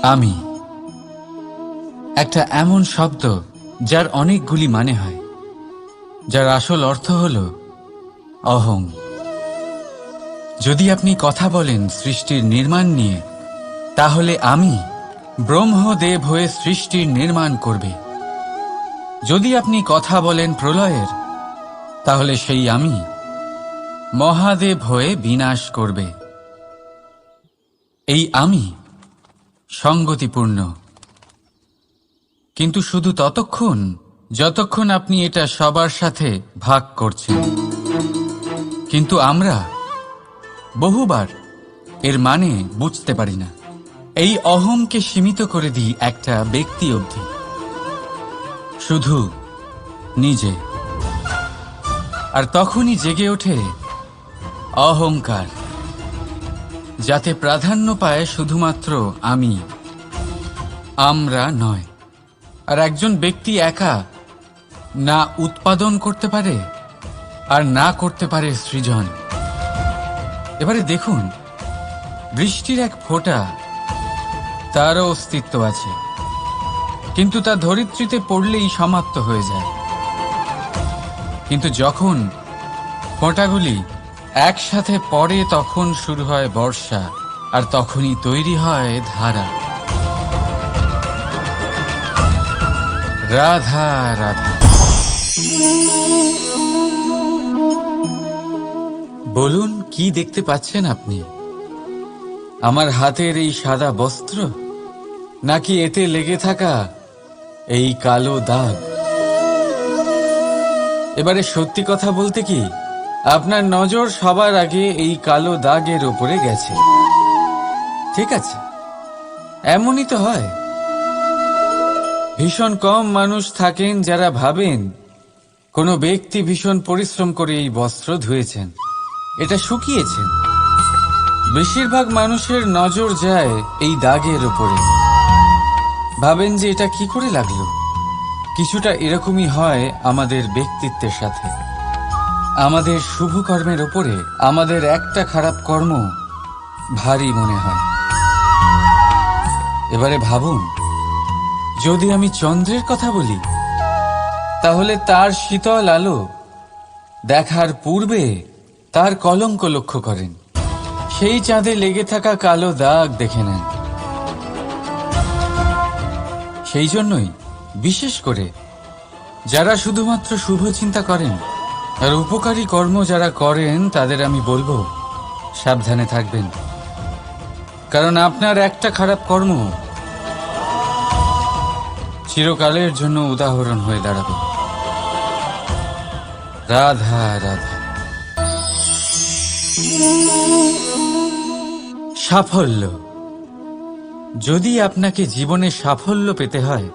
আমি একটা এমন শব্দ যার অনেকগুলি মানে হয়, যার আসল অর্থ হল অহং। যদি আপনি কথা বলেন সৃষ্টির নির্মাণ নিয়ে, তাহলে আমি ব্রহ্মদেব হয়ে সৃষ্টির নির্মাণ করবে। যদি আপনি কথা বলেন প্রলয়ের, তাহলে সেই আমি মহাদেব হয়ে বিনাশ করবে। এই আমি সঙ্গতিপূর্ণ, কিন্তু শুধু ততক্ষণ যতক্ষণ আপনি এটা সবার সাথে ভাগ করছেন। কিন্তু আমরা বহুবার এর মানে বুঝতে পারি না। এই অহংকে সীমিত করে দিই একটা ব্যক্তি অবধি, শুধু নিজে। আর তখনই জেগে ওঠে অহংকার, যাতে প্রাধান্য পায় শুধুমাত্র আমি, আমরা নয়। আর একজন ব্যক্তি একা না উৎপাদন করতে পারে আর না করতে পারে সৃজন। এবারে দেখুন, বৃষ্টির এক ফোঁটা, তারও অস্তিত্ব আছে, কিন্তু তা ধরিত্রীতে পড়লেই সমাপ্ত হয়ে যায়। কিন্তু যখন ফোঁটাগুলি একসাথে পড়ে, তখন শুরু হয় বর্ষা, আর তখনই তৈরি হয় ধারা। রাধা রাধা। বলুন, কি দেখতে পাচ্ছেন আপনি? আমার হাতের এই সাদা বস্ত্র, নাকি এতে লেগে থাকা এই কালো দাগ? এবারে সত্যি কথা বলতে কি, আপনার নজর সবার আগে এই কালো দাগের উপরে গেছে। ঠিক আছে, এমনই তো হয়। ভীষণ কম মানুষ থাকেন যারা ভাবেন কোনো ব্যক্তি ভীষণ পরিশ্রম করে এই বস্ত্র ধুয়েছেন, এটা শুকিয়েছেন। বেশিরভাগ মানুষের নজর যায় এই দাগের উপরে, ভাবেন যে এটা কি করে লাগলো। কিছুটা এরকমই হয় আমাদের ব্যক্তিত্বের সাথে। আমাদের শুভ কর্মের উপরে আমাদের একটা খারাপ কর্ম ভারী মনে হয়। এবারে ভাবুন, যদি আমি চন্দ্রের কথা বলি, তাহলে তার শীতল আলো দেখার পূর্বে তার কলঙ্ক লক্ষ্য করেন, সেই চাঁদে লেগে থাকা কালো দাগ দেখে নেন। সেই জন্যই বিশেষ করে যারা শুধুমাত্র শুভ চিন্তা করেন আর উপকারী কর্ম যারা করেন, তাদের আমি বলবো সাবধানে থাকবেন। কারণ আপনার একটা খারাপ কর্ম চিরকালের জন্য উদাহরণ হয়ে দাঁড়াবে। রাধা রাধা। সাফল্য। যদি আপনাকে জীবনে সাফল্য পেতে হয়,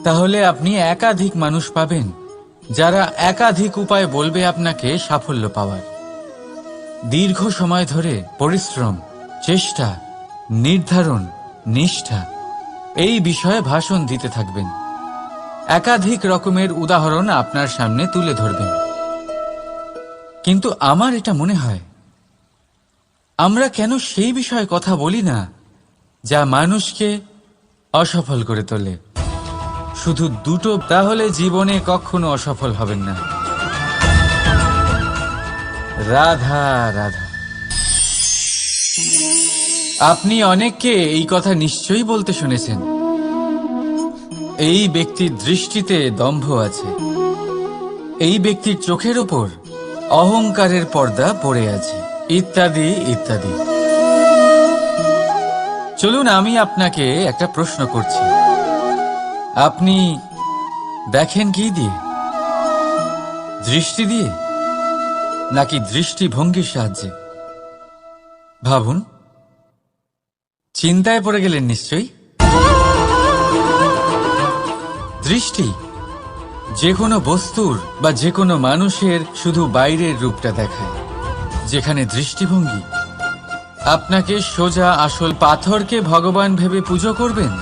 তাহলে আপনি একাধিক মানুষ পাবেন যারা একাধিক উপায় বলবে আপনাকে সাফল্য পাওয়ার। দীর্ঘ সময় ধরে পরিশ্রম, চেষ্টা, নির্ধারণ, নিষ্ঠা, এই বিষয়ে ভাষণ দিতে থাকবেন। একাধিক রকমের উদাহরণ আপনার সামনে তুলে ধরবেন। কিন্তু আমার এটা মনে হয়, আমরা কেন সেই বিষয়ে কথা বলি না যা মানুষকে অসফল করে তোলে? শুধু দুটো, তাহলে জীবনে কখনো অসফল হবেন না। রাধা রাধা। আপনি অনেককে এই কথা নিশ্চয়ই বলতে শুনেছেন, এই ব্যক্তির দৃষ্টিতে দম্ভ আছে, এই ব্যক্তির চোখের ওপর অহংকারের পর্দা পড়ে আছে, ইত্যাদি ইত্যাদি। চলুন, আমি আপনাকে একটা প্রশ্ন করছি। আপনি দেখেন কি দিয়ে? দৃষ্টি দিয়ে নাকি দৃষ্টিভঙ্গির সাহায্যে? ভাবুন। চিন্তায় পড়ে গেলেন নিশ্চয়ই। দৃষ্টি যে কোনো বস্তুর বা যে কোনো মানুষের শুধু বাইরের রূপটা দেখায়, যেখানে দৃষ্টিভঙ্গি আপনাকে সোজা আসল পাথরকে ভগবান ভেবে পুজো করবেন,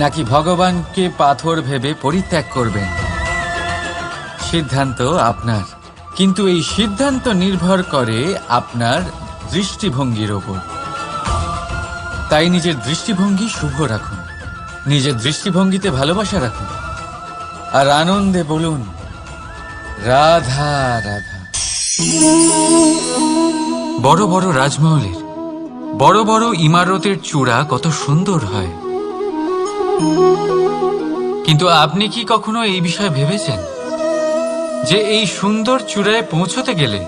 নাকি ভগবানকে পাথর ভেবে পরিত্যাগ করবেন, সিদ্ধান্ত আপনার। কিন্তু এই সিদ্ধান্ত নির্ভর করে আপনার দৃষ্টিভঙ্গির ওপর। তাই নিজের দৃষ্টিভঙ্গি শুভ রাখুন, নিজের দৃষ্টিভঙ্গিতে ভালোবাসা রাখুন, আর আনন্দে বলুন রাধা রাধা। বড় বড় রাজমহলের বড় বড় ইমারতের চূড়া কত সুন্দর হয়, কিন্তু আপনি কি কখনো এই বিষয়ে ভেবেছেন যে এই সুন্দর চূড়ায় পৌঁছতে গেলে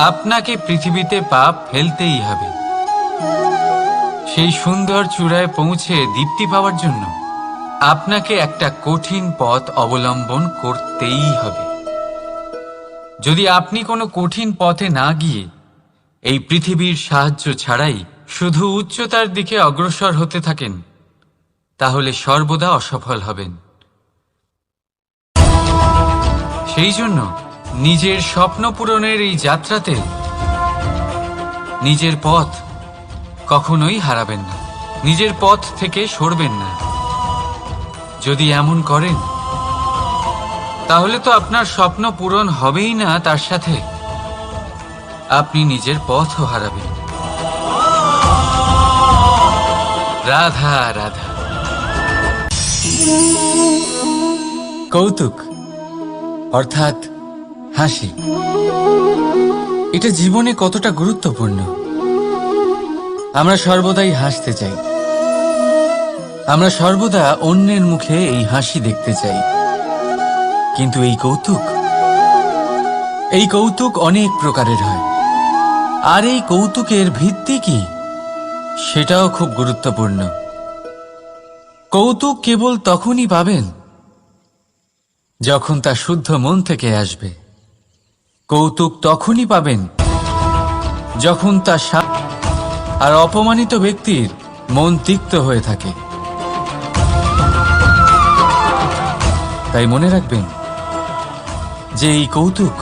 আপনাকে পৃথিবীতে পা ফেলতেই হবে? সেই সুন্দর চূড়ায় পৌঁছে দীপ্তি পাওয়ার জন্য আপনাকে একটা কঠিন পথ অবলম্বন করতেই হবে। যদি আপনি কোনো কঠিন পথে না গিয়ে এই পৃথিবীর সাহায্য ছাড়াই শুধু উচ্চতার দিকে অগ্রসর হতে থাকেন, তাহলে সর্বদা অসফল হবেন। সেই জন্য নিজের স্বপ্ন পূরণের এই যাত্রাতে নিজের পথ কখনোই হারাবেন না, নিজের পথ থেকে সরবেন না। যদি এমন করেন তাহলে তো আপনার স্বপ্ন পূরণ হবেই না, তার সাথে আপনি নিজের পথও হারাবেন। রাধা রাধা। কৌতুক অর্থাৎ হাসি, এটা জীবনে কতটা গুরুত্বপূর্ণ। আমরা সর্বদাই হাসতে চাই, আমরা সর্বদা অন্যের মুখে এই হাসি দেখতে চাই, কিন্তু এই কৌতুক অনেক প্রকারের হয়। আর এই কৌতুকের ভিত্তি কি, সেটাও খুব গুরুত্বপূর্ণ। কৌতুক কেবল তখনই পাবেন যখন তা শুদ্ধ মন থেকে আসবে। কৌতুক তখনই পাবেন যখন তা আর অপমানিত ব্যক্তির মন তিক্ত হয়ে থাকে। তাই মনে রাখবেন যে এই কৌতুক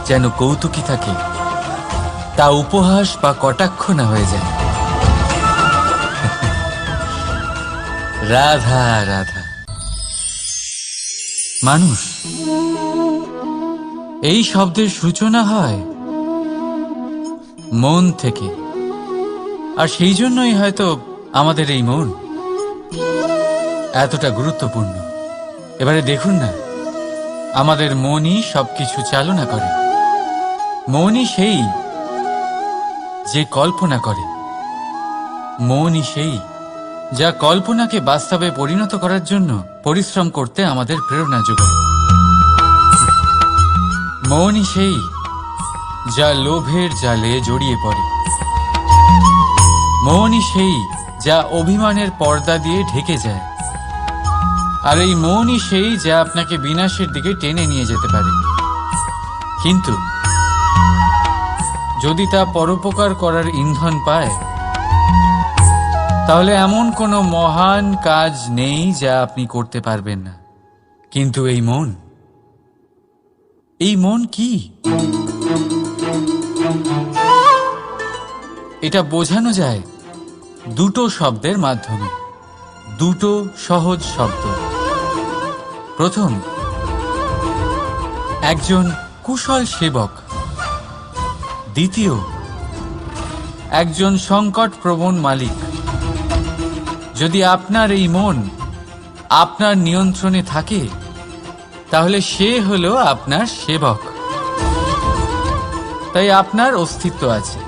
যেন কৌতুকই থাকে, তা উপহাস বা কটাক্ষ না হয়ে যায়। রাধা রাধা। মানুষ, এই শব্দের সূচনা হয় মন থেকে, আর সেই জন্যই হয়তো আমাদের এই মন এতটা গুরুত্বপূর্ণ। এবারে দেখুন না, আমাদের মনই সবকিছু চালনা করে। মনই সেই যে কল্পনা করে, মনই সেই যা কল্পনাকে বাস্তবে পরিণত করার জন্য পরিশ্রম করতে আমাদের প্রেরণা যোগায়। মনই সেই যা লোভের জালে জড়িয়ে পড়ে। মনই সেই যা অভিমানের পর্দা দিয়ে ঢেকে যায়। আর এই মনই সেই যা আপনাকে বিনাশের দিকে টেনে নিয়ে যেতে পারে। কিন্তু যদি তা পরোপকার করার ইন্ধন পায়, তাহলে এমন কোনো মহান কাজ নেই যা আপনি করতে পারবেন না। কিন্তু এই মন কি? এটা বোঝানো যায় দুটো শব্দের মাধ্যমে, দুটো সহজ শব্দ। প্রথম, একজন কুশল সেবক। দ্বিতীয়, একজন সংকটপ্রবণ মালিক। যদি আপনার এই মন আপনার নিয়ন্ত্রণে থাকে, তাহলে সে হলো আপনার সেবক। তাই আপনার অস্তিত্ব আছে।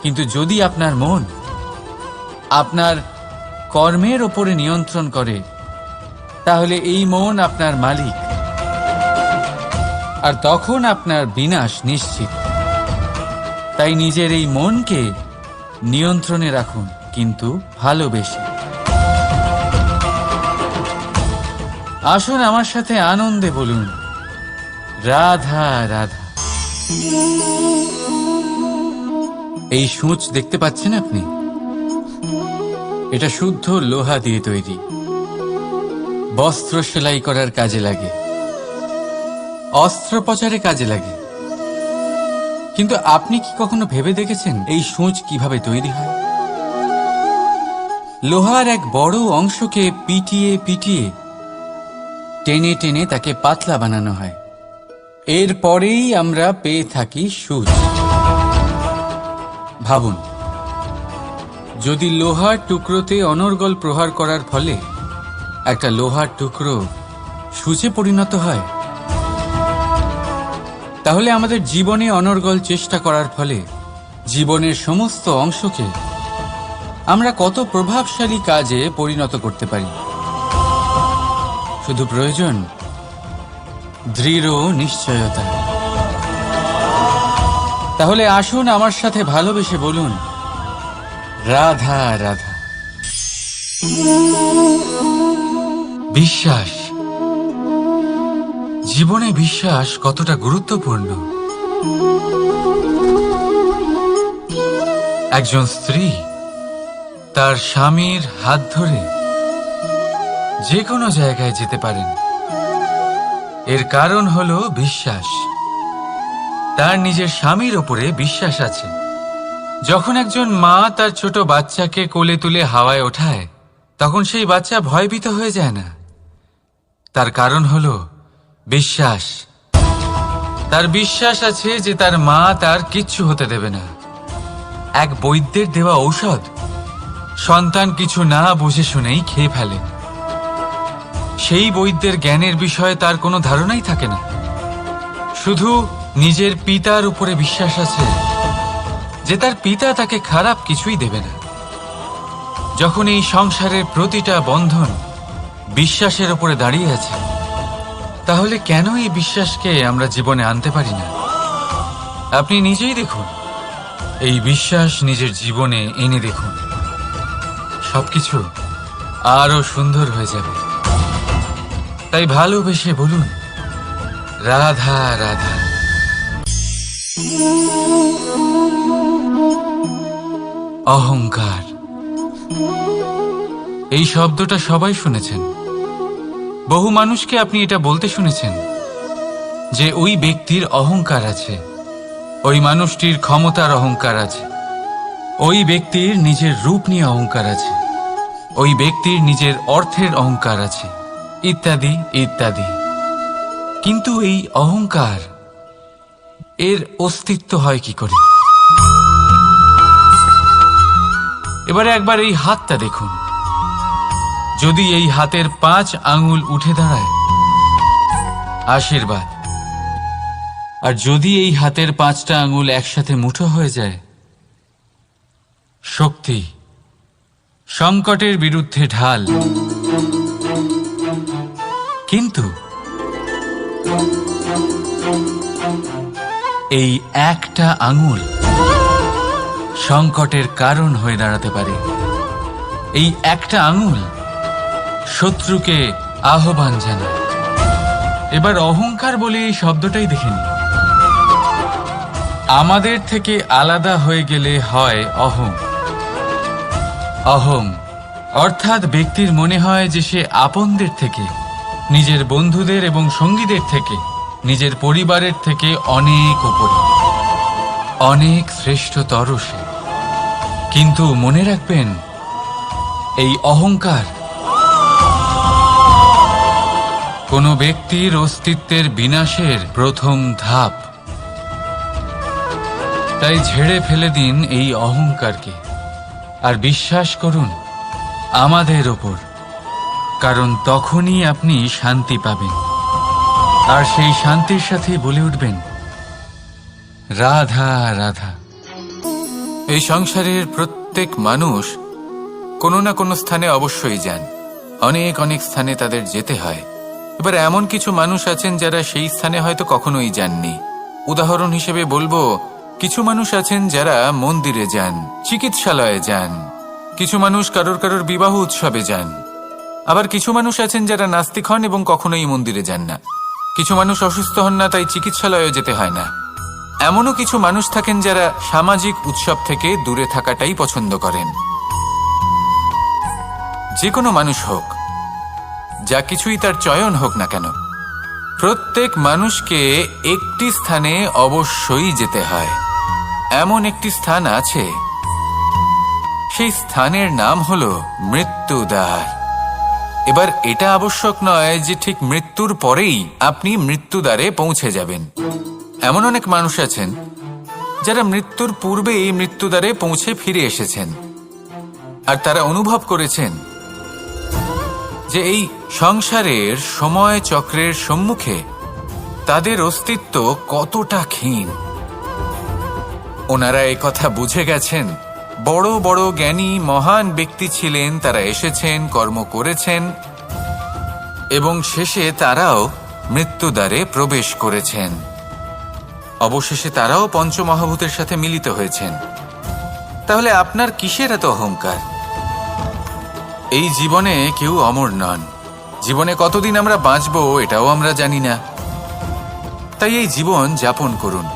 কিন্তু যদি আপনার মন আপনার কর্মের ওপরে নিয়ন্ত্রণ করে, তাহলে এই মন আপনার মালিক, আর তখন আপনার বিনাশ নিশ্চিত। তাই নিজের এই মনকে নিয়ন্ত্রণে রাখুন, কিন্তু ভালোবেসে। আসুন আমার সাথে আনন্দে বলুন রাধা রাধা। এই সূঁচ দেখতে পাচ্ছেন আপনি? এটা শুদ্ধ লোহা দিয়ে তৈরি। বস্ত্র সেলাই করার কাজে লাগে, অস্ত্রোপচারে কাজে লাগে। কিন্তু আপনি কি কখনো ভেবে দেখেছেন এই সূঁচ কিভাবে তৈরি হয়? লোহার এক বড় অংশকে পিটিয়ে পিটিয়ে টেনে টেনে তাকে পাতলা বানানো হয়। এরপরেই আমরা পেয়ে থাকি সূঁচ। ভাবুন, যদি লোহার টুকরোতে অনর্গল প্রহার করার ফলে একটা লোহার টুকরো সূচে পরিণত হয়, তাহলে আমাদের জীবনে অনর্গল চেষ্টা করার ফলে জীবনের সমস্ত অংশকে আমরা কত প্রভাবশালী কাজে পরিণত করতে পারি। শুধু প্রয়োজন দৃঢ় নিশ্চয়তা। তাহলে আসুন আমার সাথে ভালোবেসে বলুন, রাধা রাধা। বিশ্বাস, জীবনে বিশ্বাস কতটা গুরুত্বপূর্ণ। একজন স্ত্রী তার স্বামীর হাত ধরে যে কোনো জায়গায় যেতে পারেন, এর কারণ হলো বিশ্বাস। তার নিজের স্বামীর ওপরে বিশ্বাস আছে। যখন একজন মা তার ছোট বাচ্চাকে কোলে তুলে হাওয়ায় ওঠায়, তখন সেই বাচ্চা ভয়ভীত হয়ে যায় না। তার কারণ হলো বিশ্বাস। তার বিশ্বাস আছে যে তার মা তার কিচ্ছু হতে দেবে না। এক বৈদ্যের দেওয়া ঔষধ সন্তান কিছু না বুঝে শুনেই খেয়ে ফেলে। সেই বৈদ্যের জ্ঞানের বিষয়ে তার কোনো ধারণাই থাকে না। শুধু নিজের পিতার উপরে বিশ্বাস আছে যে তার পিতা তাকে খারাপ কিছুই দেবে না। যখন এই সংসারের প্রতিটা বন্ধন বিশ্বাসের উপরে দাঁড়িয়ে আছে, তাহলে কেন এই বিশ্বাসকে আমরা জীবনে আনতে পারি না? আপনি নিজেই দেখুন, এই বিশ্বাস নিজের জীবনে এনে দেখুন, সবকিছু আরো সুন্দর হয়ে যাবে। তাই ভালোবেসে বলুন, রাধা রাধা। অহংকার, এই শব্দটা সবাই শুনেছেন। বহু মানুষকে আপনি এটা বলতে শুনেছেন যে ওই ব্যক্তির অহংকার আছে, ওই মানুষটির ক্ষমতার অহংকার আছে, ওই ব্যক্তির নিজের রূপ নিয়ে অহংকার আছে, ওই ব্যক্তির নিজের অর্থের অহংকার আছে, ইত্যাদি ইত্যাদি। কিন্তু এই অহংকার, এর অস্তিত্ব হয় কি করে? এবারে একবার এই হাতটা দেখুন। যদি এই হাতের 5 আঙ্গুল উঠে দাঁড়ায়, আশীর্বাদ। আর যদি এই হাতের 5টা আঙ্গুল একসাথে মুঠো হয়ে যায়, শক্তি, সংকটের বিরুদ্ধে ঢাল। কিন্তু এই একটা আঙ্গুল সংকটের কারণ হয়ে দাঁড়াতে পারে। এই একটা আঙ্গুল শত্রুকে আহ্বান জানায়। এবার অহংকার বলে এই শব্দটাই দেখে নিন। আমাদের থেকে আলাদা হয়ে গেলে হয় অহং। অহং অর্থাৎ ব্যক্তির মনে হয় যে সে আপনদের থেকে, নিজের বন্ধুদের এবং সঙ্গীদের থেকে, নিজের পরিবারের থেকে অনেক উপরে, অনেক শ্রেষ্ঠতর সে। কিন্তু মনে রাখবেন, এই অহংকার কোনো ব্যক্তির অস্তিত্বের বিনাশের প্রথম ধাপ। তাই ঝেড়ে ফেলে দিন এই অহংকারকে, আর বিশ্বাস করুন আমাদের ওপর, কারণ তখনই আপনি শান্তি পাবেন। আর সেই শান্তির সাথে বলে উঠবেন, রাধা রাধা। এই সংসারের প্রত্যেক মানুষ কোনো না কোনো স্থানে অবশ্যই যান। অনেক অনেক স্থানে তাদের যেতে হয়। এবার এমন কিছু মানুষ আছেন যারা সেই স্থানে হয়তো কখনোই যাননি। উদাহরণ হিসেবে বলবো, কিছু মানুষ আছেন যারা মন্দিরে যান, চিকিৎসালয়ে যান, কিছু মানুষ কারোর কারোর বিবাহ উৎসবে যান। আবার কিছু মানুষ আছেন যারা নাস্তিক হন এবং কখনোই মন্দিরে যান না। কিছু মানুষ অসুস্থ হন না, তাই চিকিৎসালয়ে যেতে হয় না। এমনও কিছু মানুষ থাকেন যারা সামাজিক উৎসব থেকে দূরে থাকাটাই পছন্দ করেন। যে কোনো মানুষ হোক, যা কিছুই তার চয়ন হোক না কেন, প্রত্যেক মানুষকে একটি স্থানে অবশ্যই যেতে হয়। এমন একটি স্থান আছে, সেই স্থানের নাম হলো মৃত্যুদ্বার। এবার এটা আবশ্যক নয় যে ঠিক মৃত্যুর পরেই আপনি মৃত্যুদ্বারে পৌঁছে যাবেন। এমন অনেক মানুষ আছেন যারা মৃত্যুর পূর্বেই মৃত্যুদ্বারে পৌঁছে ফিরে এসেছেন। আর তারা অনুভব করেছেন যে এই সংসারের সময় চক্রের সম্মুখে তাদের অস্তিত্ব কতটা ক্ষীণ। ওনারা এই কথা বুঝে গেছেন। বড় বড় জ্ঞানী মহান ব্যক্তি ছিলেন, তারা এসেছেন, কর্ম করেছেন এবং শেষে তারাও মৃত্যুদ্বারে প্রবেশ করেছেন। অবশেষে তারাও পঞ্চমহাভূতের সাথে মিলিত হয়েছেন। তাহলে আপনার কিসের এত অহংকার? এই জীবনে কেউ অমর নন। জীবনে কতদিন আমরা বাঁচবো এটাও আমরা জানি না। তাই এই জীবন যাপন করুন।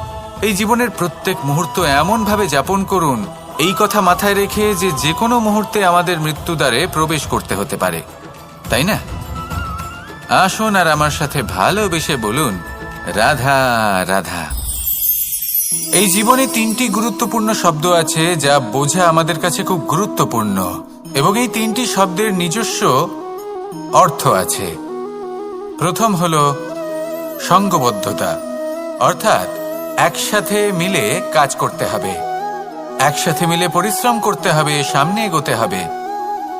এই জীবনের প্রত্যেক মুহূর্ত এমনভাবে যাপন করুন, এই কথা মাথায় রেখে যে যে কোনো মুহূর্তে আমাদের মৃত্যুদ্বারে প্রবেশ করতে হতে পারে, তাই না? আসুন আর আমার সাথে ভালোবেসে বলুন, রাধা রাধা। এই জীবনে 3টি গুরুত্বপূর্ণ শব্দ আছে যা বোঝা আমাদের কাছে খুব গুরুত্বপূর্ণ, এবং এই 3টি শব্দের নিজস্ব অর্থ আছে। প্রথম হলো সঙ্গবদ্ধতা, অর্থাৎ একসাথে মিলে কাজ করতে হবে, একসাথে মিলে পরিশ্রম করতে হবে, সামনে এগোতে হবে।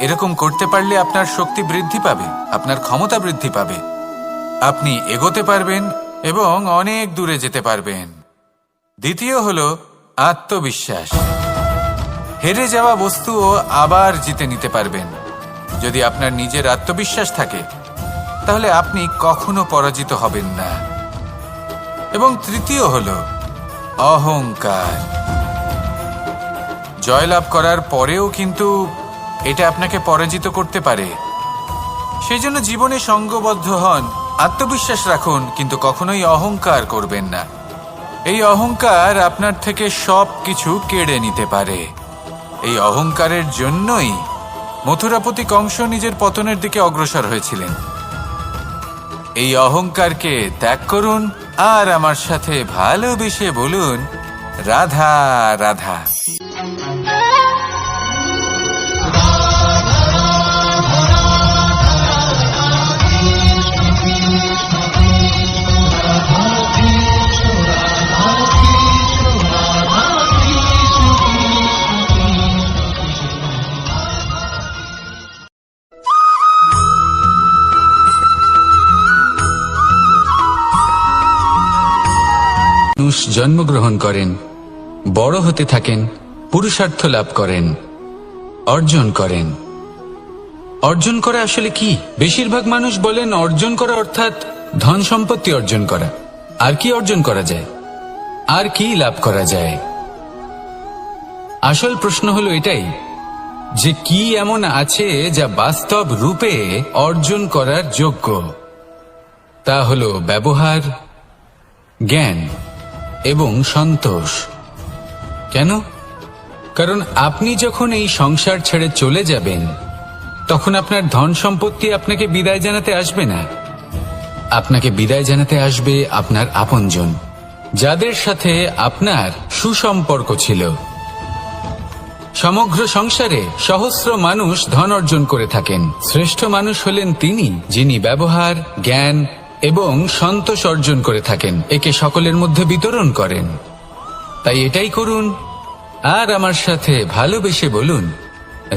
এরকম করতে পারলে আপনার শক্তি বৃদ্ধি পাবে, আপনার ক্ষমতা বৃদ্ধি পাবে, আপনি এগোতে পারবেন এবং অনেক দূরে যেতে পারবেন। দ্বিতীয় হলো আত্মবিশ্বাস। হেরে যাওয়া বস্তুও আবার জিতে নিতে পারবেন। যদি আপনার নিজের আত্মবিশ্বাস থাকে তাহলে আপনি কখনো পরাজিত হবেন না। এবং তৃতীয় হলো অহংকার। জয়লাভ করার পরেও কিন্তু এটা আপনাকে পরাজিত করতে পারে। সেই জন্য জীবনে সঙ্গবদ্ধ হন, আত্মবিশ্বাস রাখুন, কিন্তু কখনোই অহংকার করবেন না। এই অহংকার আপনার থেকে সব কিছু কেড়ে নিতে পারে। এই অহংকারের জন্যই মথুরাপতি কংস নিজের পতনের দিকে অগ্রসর হয়েছিলেন। এই অহংকারকে ত্যাগ করুন আর আমার সাথে ভালোবেসে বলুন, রাধা রাধা। মানুষ জন্মগ্রহণ করেন, বড় হতে থাকেন, পুরুষার্থ লাভ করেন, অর্জন করেন। অর্জন করা আসলে কি? বেশিরভাগ মানুষ বলেন অর্জন করা অর্থাৎ ধন সম্পত্তি অর্জন করা। আর কি অর্জন করা যায়? আর কি লাভ করা যায়? আসল প্রশ্ন হলো এটাই যে কি এমন আছে যা বাস্তব রূপে অর্জন করার যোগ্য। তা হলো ব্যবহার, জ্ঞান এবং সন্তোষ। কেন? কারণ আপনি যখন এই সংসার ছেড়ে চলে যাবেন তখন আপনার ধন সম্পত্তি আপনাকে বিদায় জানাতে আসবে না। আপনাকে বিদায় জানাতে আসবে আপনার আপনজন, যাদের সাথে আপনার সুসম্পর্ক ছিল। সমগ্র সংসারে সহস্র মানুষ ধন অর্জন করে থাকেন। শ্রেষ্ঠ মানুষ হলেন তিনি যিনি ব্যবহার, জ্ঞান এবং সন্তোষ অর্জন করে থাকেন, একে সকলের মধ্যে বিতরণ করেন। তাই এটাই করুন আর আমার সাথে ভালোবেসে বলুন,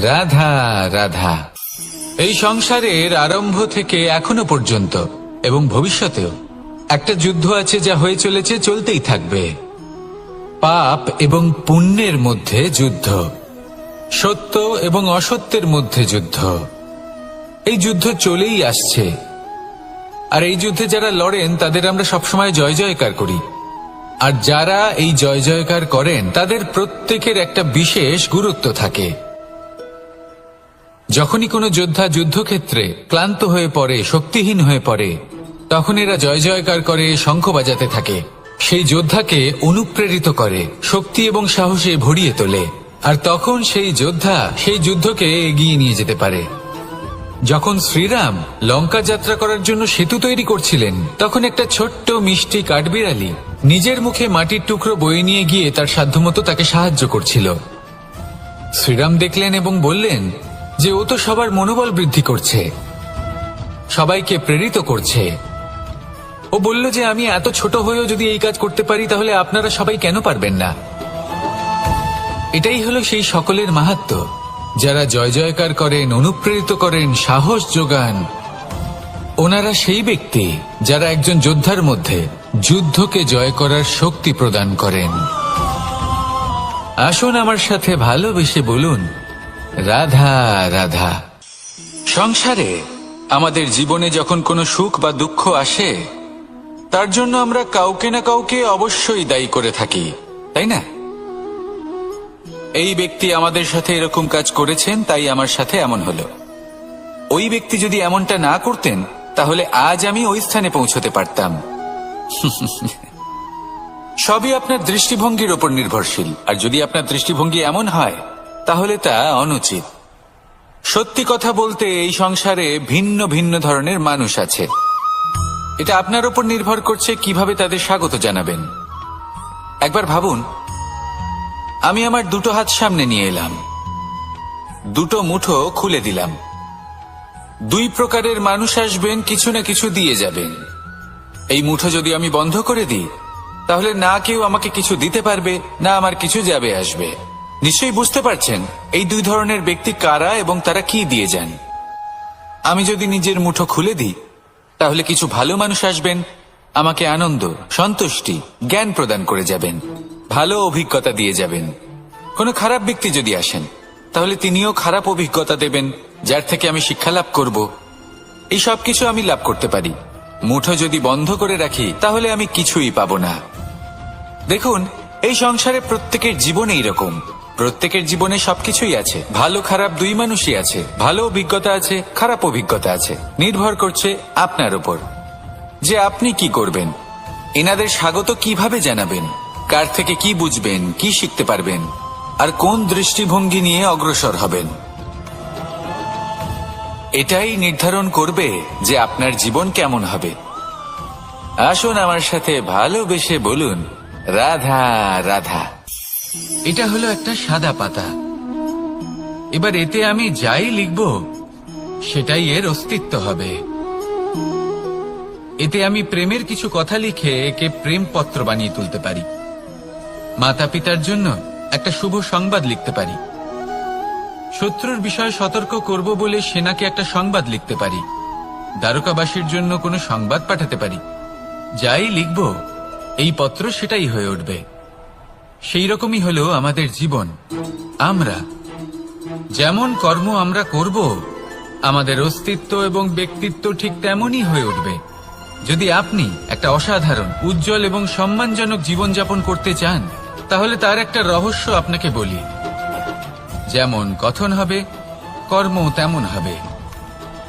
রাধা রাধা। এই সংসারের আরম্ভ থেকে এখনো পর্যন্ত এবং ভবিষ্যতেও একটা যুদ্ধ আছে যা হয়ে চলেছে, চলতেই থাকবে। পাপ এবং পুণ্যের মধ্যে যুদ্ধ, সত্য এবং অসত্যের মধ্যে যুদ্ধ। এই যুদ্ধ চলেই আসছে, আর এই যুদ্ধে যারা লড়েন তাদের আমরা সবসময় জয় জয়কার করি। আর যারা এই জয় জয়কার করেন তাদের প্রত্যেকের একটা বিশেষ গুরুত্ব থাকে। যখনই কোনো যোদ্ধা যুদ্ধক্ষেত্রে ক্লান্ত হয়ে পড়ে, শক্তিহীন হয়ে পড়ে, তখন এরা জয় জয়কার করে, শঙ্খ বাজাতে থাকে, সেই যোদ্ধাকে অনুপ্রেরিত করে, শক্তি এবং সাহসে ভরিয়ে তোলে। আর তখন সেই যোদ্ধা সেই যুদ্ধকে এগিয়ে নিয়ে যেতে পারে। যখন শ্রীরাম লঙ্কা যাত্রা করার জন্য সেতু তৈরি করছিলেন তখন একটা ছোট্ট মিষ্টি কাঠবিড়ালি নিজের মুখে মাটির টুকরো বয়ে নিয়ে গিয়ে তার সাধ্যমতো তাকে সাহায্য করছিল। শ্রীরাম দেখলেন এবং বললেন যে ও তো সবার মনোবল বৃদ্ধি করছে, সবাইকে প্রেরিত করছে। ও বলল যে আমি এত ছোট হয়েও যদি এই কাজ করতে পারি তাহলে আপনারা সবাই কেন পারবেন না? এটাই হলো সেই সকলের মাহাত্ম্য। যারা জয় জয়কার করেন, অনুপ্রেরিত করেন, সাহস যোগান, ওনারা সেই ব্যক্তি যারা একজন যোদ্ধার মধ্যে যুদ্ধকে জয় করার শক্তি প্রদান করেন। আসুন আমার সাথে ভালোবেসে বলুন, রাধা রাধা। সংসারে আমাদের জীবনে যখন কোনো সুখ বা দুঃখ আসে, তার জন্য আমরা কাউকে না কাউকে অবশ্যই দায়ী করে থাকি, তাই না? এই ব্যক্তি আমাদের সাথে এরকম কাজ করেছেন, তাই আমার সাথে এমন হলো। ওই ব্যক্তি যদি এমনটা না করতেন, তাহলে আজ আমি ওই স্থানে পৌঁছতে পারতাম। সবই আপনার দৃষ্টিভঙ্গির ওপর নির্ভরশীল, আর যদি আপনার দৃষ্টিভঙ্গি এমন হয়, তাহলে তা অনুচিত। সত্যি কথা বলতে, এই সংসারে ভিন্ন ভিন্ন ধরনের মানুষ আছে। এটা আপনার ওপর নির্ভর করছে কিভাবে তাদের স্বাগত জানাবেন। একবার ভাবুন, আমি আমার দুটো হাত সামনে নিয়ে এলাম, দুটো মুঠো খুলে দিলাম। দুই প্রকারের মানুষ আসবেন, কিছু না কিছু দিয়ে যাবেন। এই মুঠো যদি আমি বন্ধ করে দিই, তাহলে না কেউ আমাকে কিছু দিতে পারবে, না আমার কিছু যাবে আসবে। নিশ্চয়ই বুঝতে পারছেন এই দুই ধরনের ব্যক্তি কারা এবং তারা কি দিয়ে যান। আমি যদি নিজের মুঠো খুলে দিই, তাহলে কিছু ভালো মানুষ আসবেন, আমাকে আনন্দ, সন্তুষ্টি, জ্ঞান প্রদান করে যাবেন, ভালো অভিজ্ঞতা দিয়ে যাবেন। কোনো খারাপ ব্যক্তি যদি আসেন, তাহলে তিনিও খারাপ অভিজ্ঞতা দেবেন, যার থেকে আমি শিক্ষা লাভ করব। এই সব কিছু আমি লাভ করতে পারি। মুঠো যদি বন্ধ করে রাখি, তাহলে আমি কিছুই পাবো না। দেখুন, এই সংসারে প্রত্যেকের জীবনে এইরকম। প্রত্যেকের জীবনে সবকিছুই আছে, ভালো খারাপ দুই মানুষই আছে। ভালো অভিজ্ঞতা আছে, খারাপ অভিজ্ঞতা আছে। নির্ভর করছে আপনার উপর যে আপনি কি করবেন, এনাদের স্বাগত কিভাবে জানাবেন, কার থেকে কি বুঝবেন, কি শিখতে পারবেন, আর কোন দৃষ্টিভঙ্গি নিয়ে অগ্রসর হবেন। এটাই নির্ধারণ করবে যে আপনার জীবন কেমন হবে। আসুন আমার সাথে ভালোবেসে বলুন, রাধা রাধা। এটা হলো একটা সাদা পাতা। এবার এতে আমি যাই লিখব, সেটাই এর অস্তিত্ব হবে। এতে আমি প্রেমের কিছু কথা লিখে একে প্রেমপত্র বানিয়ে তুলতে পারি। মাতা পিতার জন্য একটা শুভ সংবাদ লিখতে পারি। শত্রুর বিষয়ে সতর্ক করব বলে সেনাকে একটা সংবাদ লিখতে পারি। দ্বারকাবাসীর জন্য কোনো সংবাদ পাঠাতে পারি। যাই লিখব, এই পত্র সেটাই হয়ে উঠবে। সেই রকমই হলো আমাদের জীবন। আমরা যেমন কর্ম আমরা করব, আমাদের অস্তিত্ব এবং ব্যক্তিত্ব ঠিক তেমনই হয়ে উঠবে। যদি আপনি একটা অসাধারণ, উজ্জ্বল এবং সম্মানজনক জীবনযাপন করতে চান, তাহলে তার একটা রহস্য আপনাকে বলি। যেমন কথন হবে, কর্ম তেমন হবে।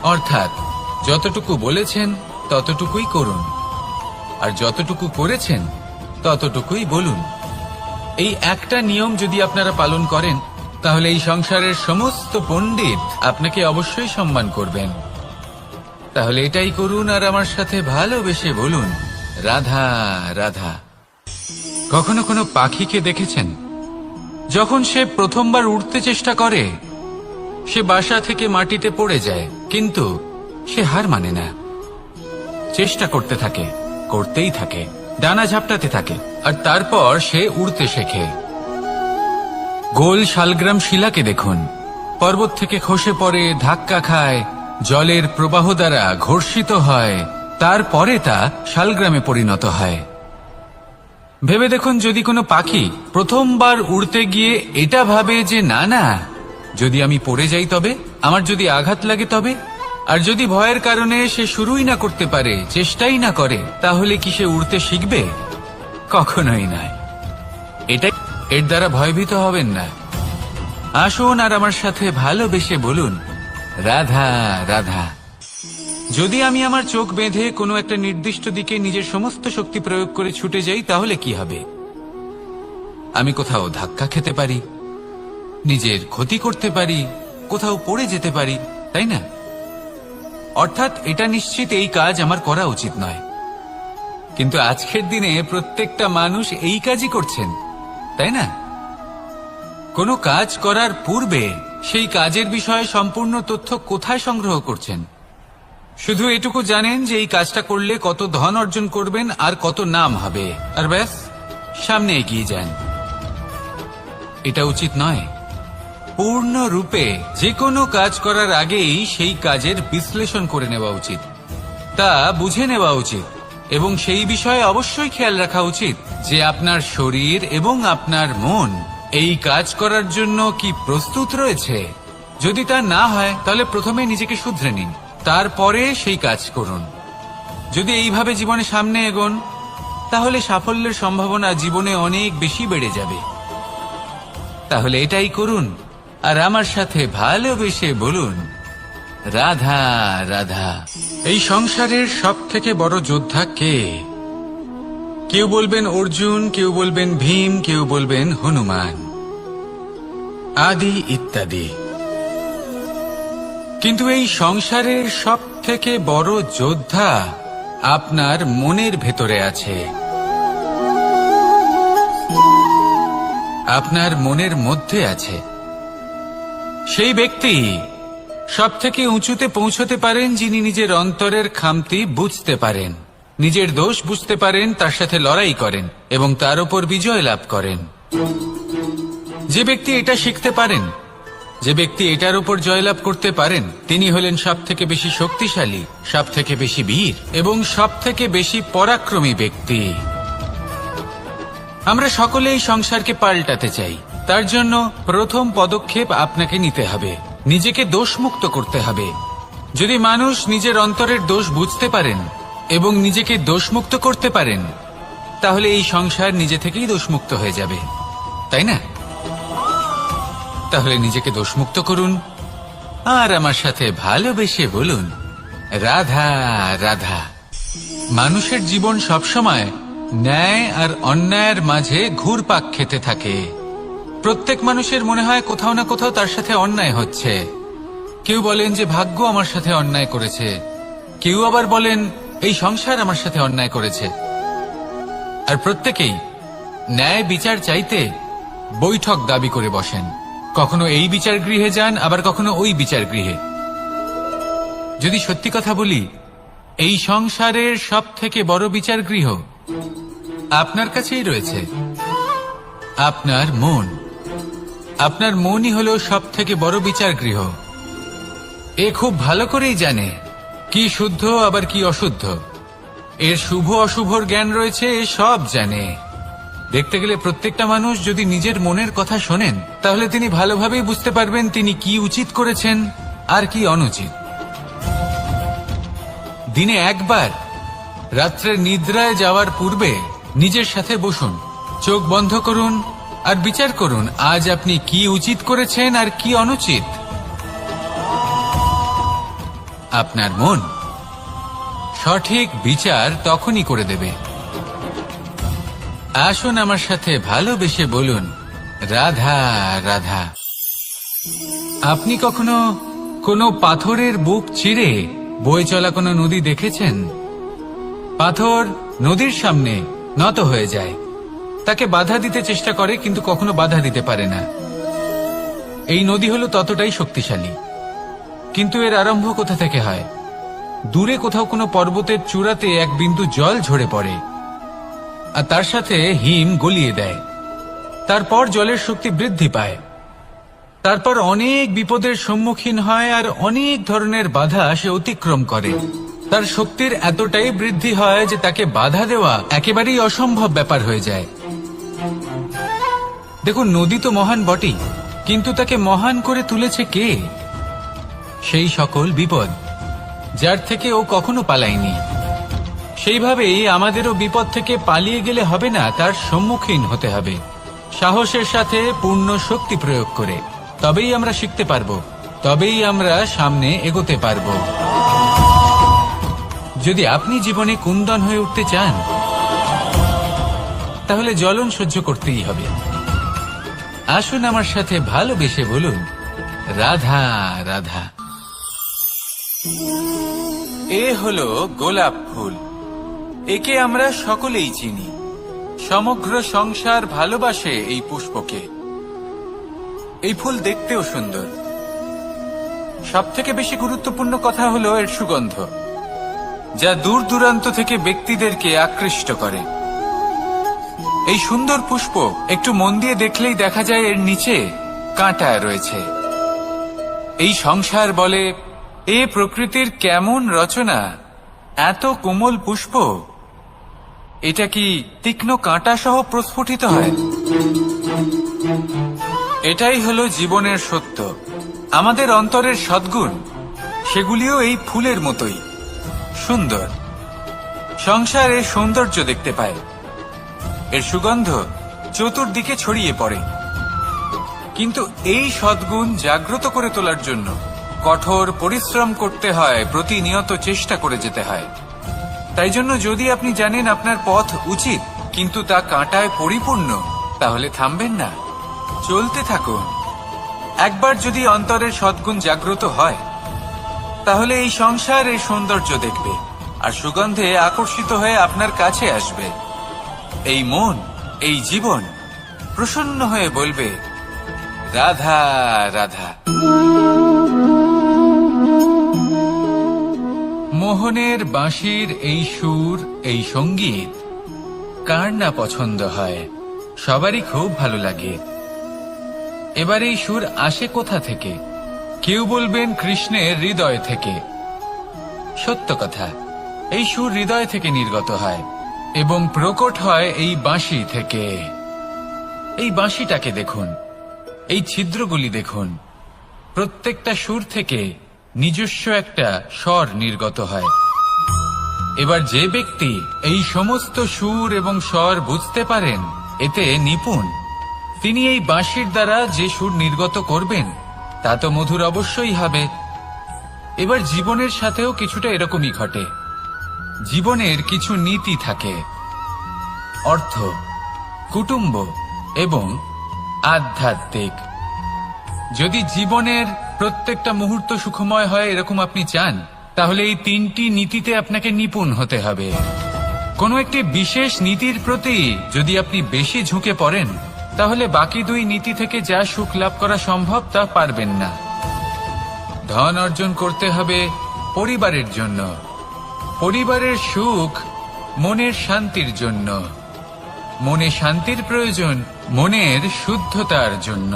অর্থাৎ যতটুকু বলেছেন ততটুকুই করুন, আর যতটুকু করেছেন ততটুকুই বলুন। এই একটা নিয়ম যদি আপনারা পালন করেন, তাহলে এই সংসারের সমস্ত পণ্ডিত আপনাকে অবশ্যই সম্মান করবেন। তাহলে এটাই করুন, আর আমার সাথে ভালোবেসে বলুন, রাধা রাধা। কখনো কোনো পাখিকে দেখেছেন? যখন সে প্রথমবার উড়তে চেষ্টা করে, সে বাসা থেকে মাটিতে পড়ে যায়, কিন্তু সে হার মানে না। চেষ্টা করতে থাকে, করতেই থাকে, ডানা ঝাপটাতে থাকে, আর তারপর সে উড়তে শেখে। গোল শালগ্রাম শিলাকে দেখুন, পর্বত থেকে খসে পড়ে, ধাক্কা খায়, জলের প্রবাহ দ্বারা ঘর্ষিত হয়, তারপরে তা শালগ্রামে পরিণত হয়। ভেবে দেখুন, যদি কোনো পাখি প্রথমবার উড়তে গিয়ে এটা ভাবে যে না না, যদি আমি পড়ে যাই তবে, আমার যদি আঘাত লাগে তবে, আর যদি ভয়ের কারণে সে শুরুই না করতে পারে, চেষ্টাই না করে, তাহলে কি সে উড়তে শিখবে? কখনোই নয়। এটাই, এর দ্বারা ভয়ভীত হবেন না। আসুন আর আমার সাথে ভালোবেসে বলুন, রাধা রাধা। যদি আমি আমার চোখ বেঁধে কোনো একটা নির্দিষ্ট দিকে নিজের সমস্ত শক্তি প্রয়োগ করে ছুটে যাই, তাহলে কি হবে? আমি কোথাও ধাক্কা খেতে পারি, নিজের ক্ষতি করতে পারি, কোথাও পড়ে যেতে পারি, তাই না? অর্থাৎ এটা নিশ্চিত এই কাজ আমার করা উচিত নয়। কিন্তু আজকের দিনে প্রত্যেকটা মানুষ এই কাজই করছেন, তাই না? কোনো কাজ করার পূর্বে সেই কাজের বিষয়ে সম্পূর্ণ তথ্য কোথায় সংগ্রহ করছেন? শুধু এটুকু জানেন যে এই কাজটা করলে কত ধন অর্জন করবেন আর কত নাম হবে, আর ব্যাস সামনে এগিয়ে যান। এটা উচিত নয়। পূর্ণরূপে যে কোনো কাজ করার আগেই সেই কাজের বিশ্লেষণ করে নেওয়া উচিত, তা বুঝে নেওয়া উচিত এবং সেই বিষয়ে অবশ্যই খেয়াল রাখা উচিত যে আপনার শরীর এবং আপনার মন এই কাজ করার জন্য কি প্রস্তুত রয়েছে। যদি তা না হয় তাহলে প্রথমে নিজেকে শুধরে নিন, তারপরে সেই কাজ করুন। যদি এইভাবে জীবনে সামনে এগোন তাহলে সাফল্যের সম্ভাবনা জীবনে অনেক বেশি বেড়ে যাবে। তাহলে এটাই করুন আর আমার সাথে ভালোবেসে বলুন, রাধা রাধা। এই সংসারের সব থেকে বড় যোদ্ধা কে? কেউ বলবেন অর্জুন, কেউ বলবেন ভীম, কেউ বলবেন হনুমান আদি ইত্যাদি। কিন্তু এই সংসারের সব থেকে বড় যোদ্ধা আপনার মনের ভেতরে আছে, আপনার মনের মধ্যে আছে। সেই ব্যক্তি সব থেকে উঁচুতে পৌঁছতে পারেন যিনি নিজের অন্তরের খামতি বুঝতে পারেন, নিজের দোষ বুঝতে পারেন, তার সাথে লড়াই করেন এবং তার উপর বিজয় লাভ করেন। যে ব্যক্তি এটা শিখতে পারেন, যে ব্যক্তি এটার উপর জয়লাভ করতে পারেন, তিনি হলেন সব থেকে বেশি শক্তিশালী, সব থেকে বেশি বীর এবং সব থেকে বেশি পরাক্রমী ব্যক্তি। আমরা সকলে এই সংসারকে পাল্টাতে চাই। তার জন্য প্রথম পদক্ষেপ আপনাকে নিতে হবে, নিজেকে দোষমুক্ত করতে হবে। যদি মানুষ নিজের অন্তরের দোষ বুঝতে পারেন এবং নিজেকে দোষমুক্ত করতে পারেন তাহলে এই সংসার নিজে থেকেই দোষমুক্ত হয়ে যাবে, তাই না? তাহলে নিজেকে দোষমুক্ত করুন আর আমার সাথে ভালোবেসে বলুন, রাধা রাধা। মানুষের জীবন সবসময় ন্যায় আর অন্যায়ের মাঝে ঘুরপাক খেতে থাকে। প্রত্যেক মানুষের মনে হয় কোথাও না কোথাও তার সাথে অন্যায় হচ্ছে। কেউ বলেন যে ভাগ্য আমার সাথে অন্যায় করেছে, কেউ আবার বলেন এই সংসার আমার সাথে অন্যায় করেছে। আর প্রত্যেকেই ন্যায় বিচার চাইতে বৈঠক দাবি করে বসেন। কখনো এই বিচার গৃহে যান, আবার কখনো ওই বিচার গৃহে। যদি সত্যি কথা বলি, এই সংসারের সব থেকে বড় বিচার গৃহ আপনার কাছেই রয়েছে, আপনার মন। আপনার মনই হলো সব থেকে বড় বিচার গৃহ। এ খুব ভালো করেই জানে কি শুদ্ধ আবার কি অশুদ্ধ, এর শুভ অশুভর জ্ঞান রয়েছে, এ সব জানে। দেখতে গেলে প্রত্যেকটা মানুষ যদি নিজের মনের কথা শোনেন তাহলে তিনি ভালোভাবেই বুঝতে পারবেন তিনি কি উচিত করেছেন আর কি অনুচিত। দিনে একবার রাত্রে নিদ্রায় যাওয়ার পূর্বে নিজের সাথে বসুন, চোখ বন্ধ করুন আর বিচার করুন আজ আপনি কি উচিত করেছেন আর কি অনুচিত। আপনার মন সঠিক বিচার তখনই করে দেবে। আসুন আমার সাথে ভালোবেসে বলুন, রাধা রাধা। আপনি কখনো কোনো পাথরের বুক চিরে বয়ে চলা কোনো নদী দেখেছেন? পাথর নদীর সামনে নত হয়ে যায়, তাকে বাধা দিতে চেষ্টা করে কিন্তু কখনো বাধা দিতে পারে না। এই নদী হলো ততটাই শক্তিশালী, কিন্তু এর আরম্ভ কোথা থেকে হয়? দূরে কোথাও কোনো পর্বতের চূড়াতে এক বিন্দু জল ঝরে পড়ে আর তার সাথে হিম গলিয়ে দেয়। তারপর জলের শক্তি বৃদ্ধি পায়, তারপর অনেক বিপদের সম্মুখীন হয় আর অনেক ধরনের বাধা সে অতিক্রম করে। তার শক্তির এতটাই বৃদ্ধি হয় যে তাকে বাধা দেওয়া একেবারেই অসম্ভব ব্যাপার হয়ে যায়। দেখুন, নদী তো মহান বটেই, কিন্তু তাকে মহান করে তুলেছে কে? সেই সকল বিপদ যার থেকে ও কখনো পালায়নি। সেইভাবেই আমাদেরও বিপদ থেকে পালিয়ে গেলে হবে না, তার সম্মুখীন হতে হবে সাহসের সাথে, পূর্ণ শক্তি প্রয়োগ করে। তবেই আমরা শিখতে পারবো, তবেই আমরা সামনে এগোতে পারবো। যদি আপনি জীবনে কুন্দন হয়ে উঠতে চান তাহলে জ্বলন সহ্য করতেই হবে। আসুন আমার সাথে ভালোবেসে বলুন, রাধা রাধা। এ হলো গোলাপ ফুল, একে আমরা সকলেই চিনি। সমগ্র সংসার ভালোবাসে এই পুষ্পকে। এই ফুল দেখতেও সুন্দর। সবথেকে বেশি গুরুত্বপূর্ণ কথা হলো এর সুগন্ধ, যা দূর দূরান্ত থেকে ব্যক্তিদেরকে আকৃষ্ট করে। এই সুন্দর পুষ্প একটু মন দিয়ে দেখলেই দেখা যায় এর নিচে কাঁটা রয়েছে। এই সংসার বলে, এ প্রকৃতির কেমন রচনা, এত কোমল পুষ্প, এটা কি তীক্ষ্ণ কাঁটা সহ প্রস্ফুটিত হয়? এটাই হলো জীবনের সত্য। আমাদের অন্তরের সদ্গুণ, সেগুলিও এই ফুলের মতোই সুন্দর। সংসার এর সৌন্দর্য দেখতে পায়, এর সুগন্ধ চতুর্দিকে ছড়িয়ে পড়ে। কিন্তু এই সদ্গুণ জাগ্রত করে তোলার জন্য কঠোর পরিশ্রম করতে হয়, প্রতিনিয়ত চেষ্টা করে যেতে হয়। তাই জন্য যদি আপনি জানেন আপনার পথ উচিত কিন্তু তা কাঁটায় পরিপূর্ণ, তাহলে থামবেন না, চলতে থাকুন। একবার যদি অন্তরের সদ্গুণ জাগ্রত হয়, তাহলে এই সংসার এর সৌন্দর্য দেখবে আর সুগন্ধে আকর্ষিত হয়ে আপনার কাছে আসবে। এই মন, এই জীবন প্রসন্ন হয়ে বলবে, রাধা রাধা। মোহনের বাঁশির এই সুর, এই সঙ্গীত কার না পছন্দ হয়, সবারই খুব ভালো লাগে। এবার এই সুর আসে কোথা থেকে? কেউ বলবেন কৃষ্ণের হৃদয় থেকে। সত্য কথা, এই সুর হৃদয় থেকে নির্গত হয় এবং প্রকট হয় এই বাঁশি থেকে। এই বাঁশিটাকে দেখুন, এই ছিদ্রগুলি দেখুন, প্রত্যেকটা সুর থেকে নিজস্ব একটা স্বর নির্গত হয়। এবার যে ব্যক্তি এই সমস্ত সুর এবং স্বর বুঝতে পারেন, এতে নিপুণ, তিনি এই বাঁশির দ্বারা যে সুর নির্গত করবেন তা তো মধুর অবশ্যই হবে। এবার জীবনের সাথেও কিছুটা এরকমই ঘটে। জীবনের কিছু নীতি থাকে, অর্থ, কুটুম্ব এবং আধ্যাত্মিক। যদি জীবনের প্রত্যেকটা মুহূর্ত সুখময় হয় এরকম আপনি চান, তাহলে এই তিনটি নীতিতে আপনাকে নিপুণ হতে হবে। কোনো একটি বিশেষ নীতির প্রতি যদি আপনি বেশি ঝুঁকে পড়েন, তাহলে বাকি দুই নীতি থেকে যা সুখ লাভ করা সম্ভব তা পারবেন না। ধন অর্জন করতে হবে পরিবারের জন্য, পরিবারের সুখ মনের শান্তির জন্য, মনে শান্তির প্রয়োজন মনের শুদ্ধতার জন্য।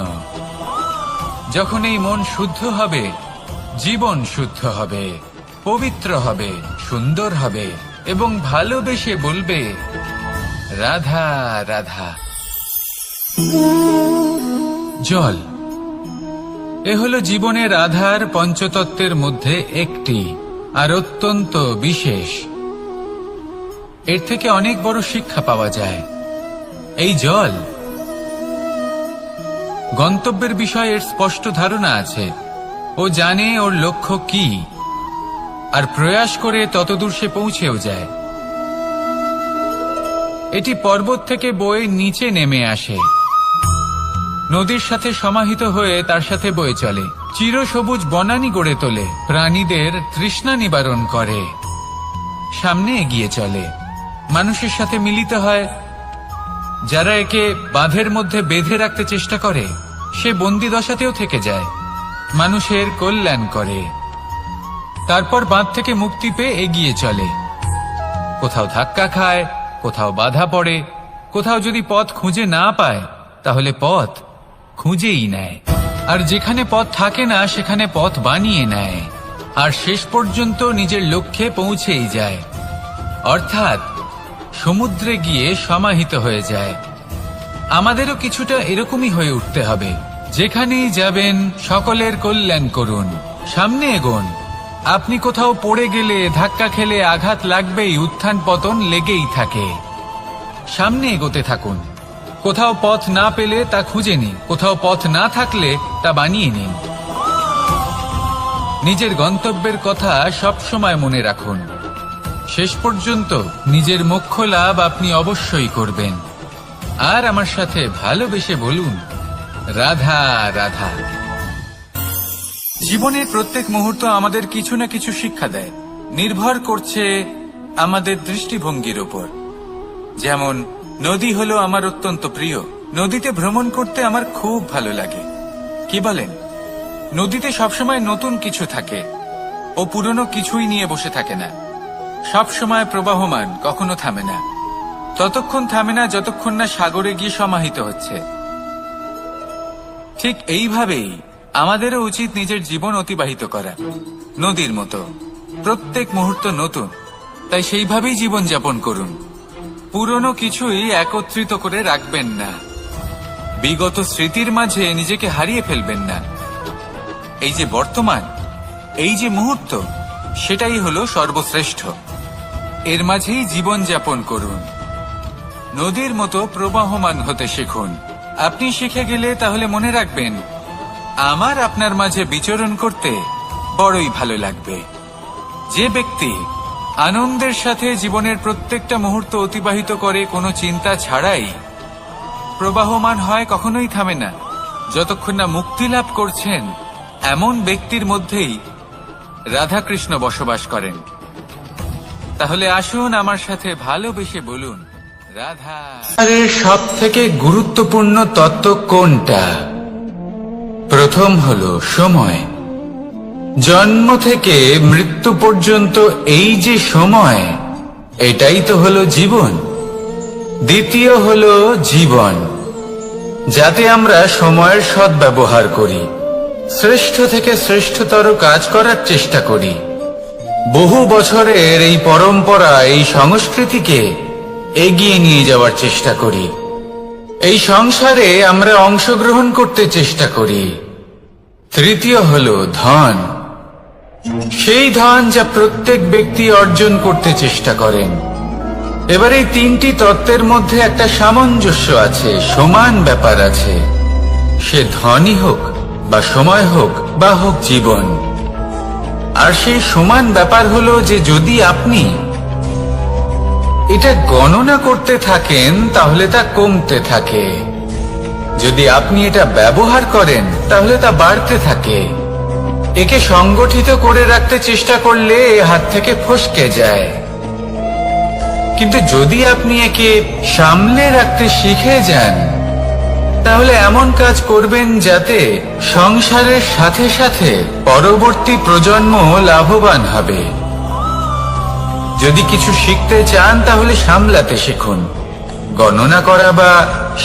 যখন এই মন শুদ্ধ হবে, জীবন শুদ্ধ হবে, পবিত্র হবে, সুন্দর হবে এবং ভালোবেসে বলবে, রাধা রাধা। জল, এ হলো জীবনের আধার পঞ্চতত্ত্বের মধ্যে একটি, আর অত্যন্ত বিশেষ। এর থেকে অনেক বড় শিক্ষা পাওয়া যায়। এই জল, গন্তব্যের বিষয়ে এর স্পষ্ট ধারণা আছে। ও জানে ওর লক্ষ্য কি, আর প্রয়াস করে ততদূর সে পৌঁছেও যায়। এটি পর্বত থেকে বয়ে নিচে নেমে আসে, নদীর সাথে সমাহিত হয়ে তার সাথে বয়ে চলে, চিরসবুজ বনানী গড়ে তোলে, প্রাণীদের তৃষ্ণা নিবারণ করে, সামনে এগিয়ে চলে, মানুষের সাথে মিলিত হয়। যারা একে বাঁধের মধ্যে বেঁধে রাখতে চেষ্টা করে, সে বন্দি দশাতেও থেকে যায়, মানুষের কল্যাণ করে। তারপর বাঁধ থেকে মুক্তি পেয়ে এগিয়ে চলে, কোথাও ধাক্কা খায়, কোথাও বাধা পড়ে, কোথাও যদি পথ খুঁজে না পায় তাহলে পথ খুঁজেই নেয়, আর যেখানে পথ থাকে না সেখানে পথ বানিয়ে নেয়, আর শেষ পর্যন্ত নিজের লক্ষ্যে পৌঁছেই যায়, অর্থাৎ সমুদ্রে গিয়ে সমাহিত হয়ে যায়। আমাদেরও কিছুটা এরকমই হয়ে উঠতে হবে। যেখানেই যাবেন সকলের কল্যাণ করুন, সামনে এগোন। আপনি কোথাও পড়ে গেলে, ধাক্কা খেলে আঘাত লাগবেই, উত্থান পতন লেগেই থাকে। সামনে এগোতে থাকুন। কোথাও পথ না পেলে তা খুঁজে নিন, কোথাও পথ না থাকলে তা বানিয়ে নিন। নিজের গন্তব্যের কথা সব সময় মনে রাখুন। শেষ পর্যন্ত নিজের মোক্ষ লাভ আপনি অবশ্যই করবেন। আর আমার সাথে ভালোবেসে বলুন, রাধা রাধা। জীবনের প্রত্যেক মুহূর্ত আমাদের কিছু না কিছু শিক্ষা দেয়, নির্ভর করছে আমাদের দৃষ্টিভঙ্গির উপর। যেমন নদী হলো আমার অত্যন্ত প্রিয়, নদীতে ভ্রমণ করতে আমার খুব ভালো লাগে। কি বলেন? নদীতে সবসময় নতুন কিছু থাকে, ও পুরনো কিছুই নিয়ে বসে থাকে না, সবসময় প্রবাহমান, কখনো থামে না। ততক্ষণ থামে না যতক্ষণ না সাগরে গিয়ে সমাহিত হচ্ছে। ঠিক এইভাবেই আমাদেরও উচিত নিজের জীবন অতিবাহিত করা, নদীর মতো। প্রত্যেক মুহূর্ত নতুন, তাই সেইভাবেই জীবন যাপন করুন। পুরনো কিছুই একত্রিত করে রাখবেন না, বিগত স্মৃতির মাঝে নিজেকে হারিয়ে ফেলবেন না। এই যে বর্তমান, এই যে মুহূর্ত, সেটাই হলো সর্বশ্রেষ্ঠ। এর মাঝেই জীবন যাপন করুন। নদীর মতো প্রবাহমান হতে শিখুন। আপনি শিখে গেলে তাহলে মনে রাখবেন, আমার আপনার মাঝে বিচরণ করতে বড়ই ভালো লাগবে। যে ব্যক্তি আনন্দের সাথে জীবনের প্রত্যেকটা মুহূর্ত অতিবাহিত করে কোনো চিন্তা ছাড়াই, প্রবাহমান হয়, কখনোই থামে না, যতক্ষণ না মুক্তি লাভ করছেন, এমন ব্যক্তির মধ্যেই রাধাকৃষ্ণ বসবাস করেন। তাহলে আসুন আমার সাথে ভালোবেসে বলুন, রাধা। সব থেকে গুরুত্বপূর্ণ তত্ত্ব কোনটা? প্রথম হলো সময়। জন্ম থেকে মৃত্যু পর্যন্ত এই যে সময়, এটাই তো হলো জীবন। দ্বিতীয় হলো জীবন, যাতে আমরা সময়ের সদ্ব্যবহার করি, শ্রেষ্ঠ থেকে শ্রেষ্ঠতর কাজ করার চেষ্টা করি। বহু বছরের এই পরম্পরা, এই সংস্কৃতিকে এগিয়ে নিয়ে যাওয়ার চেষ্টা করি। এই সংসারে আমরা অংশগ্রহণ করতে চেষ্টা করি। তৃতীয় হলো ধন, সেই ধন যা প্রত্যেক ব্যক্তি অর্জন করতে চেষ্টা করেন। এবার এই তিনটি তত্ত্বের মধ্যে একটা সামঞ্জস্য আছে, সমান ব্যাপার আছে। সে ধনই হোক বা সময় হোক বা হোক জীবন। আর সেই সমান ব্যাপার হলো যে যদি আপনি এটা গণনা করতে থাকেন তাহলে তা কমতে থাকে, যদি আপনি এটা ব্যবহার করেন তাহলে তা বাড়তে থাকে। একে সংগঠিত করে রাখতে চেষ্টা করলে এ হাত থেকে ফসকে যায়, কিন্তু যদি আপনি একে সামলে রাখতে শিখে যান, তাহলে এমন কাজ করবেন যাতে সংসারের সাথে সাথে পরবর্তী প্রজন্ম লাভবান হবে। যদি কিছু শিখতে চান তাহলে সামলাতে শিখুন, গণনা করা বা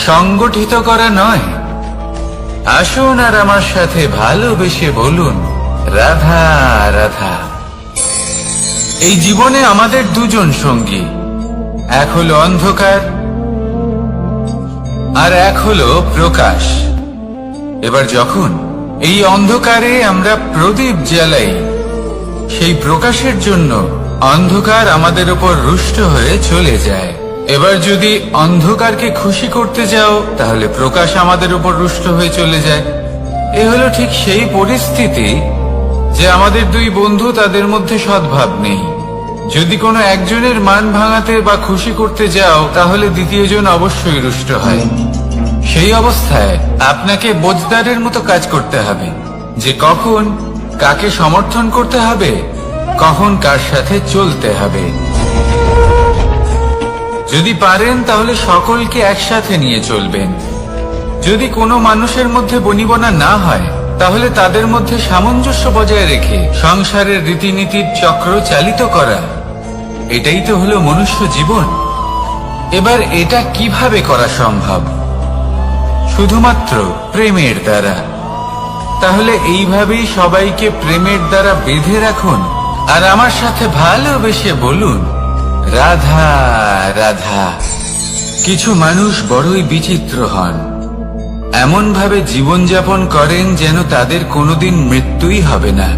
সংগঠিত করা নয়। আসুন আর আমার সাথে ভালোবেসে বলুন, রাধা রাধা। এই জীবনে আমাদের দুজন সঙ্গী, এক হলো অন্ধকার আর এক হলো প্রকাশ। এবার যখন এই অন্ধকারে আমরা প্রদীপ জ্বালাই, সেই প্রকাশের জন্য অন্ধকার আমাদের উপর রুষ্ট হয়ে চলে যায়। এবার যদি অন্ধকারকে খুশি করতে যাও, তাহলে প্রকাশ আমাদের উপর রুষ্ট হয়ে চলে যায়। এ হলো ঠিক সেই পরিস্থিতি যে আমাদের দুই বন্ধু, তাদের মধ্যে সদ্ভাব নেই। যদি কোনো একজনের মান ভাঙাতে বা খুশি করতে যাও, তাহলে দ্বিতীয়জন অবশ্যই রুষ্ট হয়। সেই অবস্থায় আপনাকে বোঝদারের মতো কাজ করতে হবে, যে কখন কাকে সমর্থন করতে হবে, কখন কার সাথে চলতে হবে। যদি পারেন তাহলে সকলকে একসাথে নিয়ে চলবেন। যদি কোনো মানুষের মধ্যে বনিবনা না হয়, তাহলে তাদের মধ্যে সামঞ্জস্য বজায় রেখে সংসারের রীতিনীতির চক্র চালিত করা, এটাই তো হলো মনুষ্য জীবন। এবার এটা কিভাবে করা সম্ভব? শুধুমাত্র প্রেমের দ্বারা। তাহলে এইভাবেই সবাইকে প্রেমের দ্বারা বেঁধে রাখুন আর আমার সাথে ভালোবেসে বলুন, রাধা রাধা। কিছু মানুষ বড়ই বিচিত্র হন, এমন ভাবে জীবনযাপন করেন যেন তাদের কোনোদিন মৃত্যুই হবে না।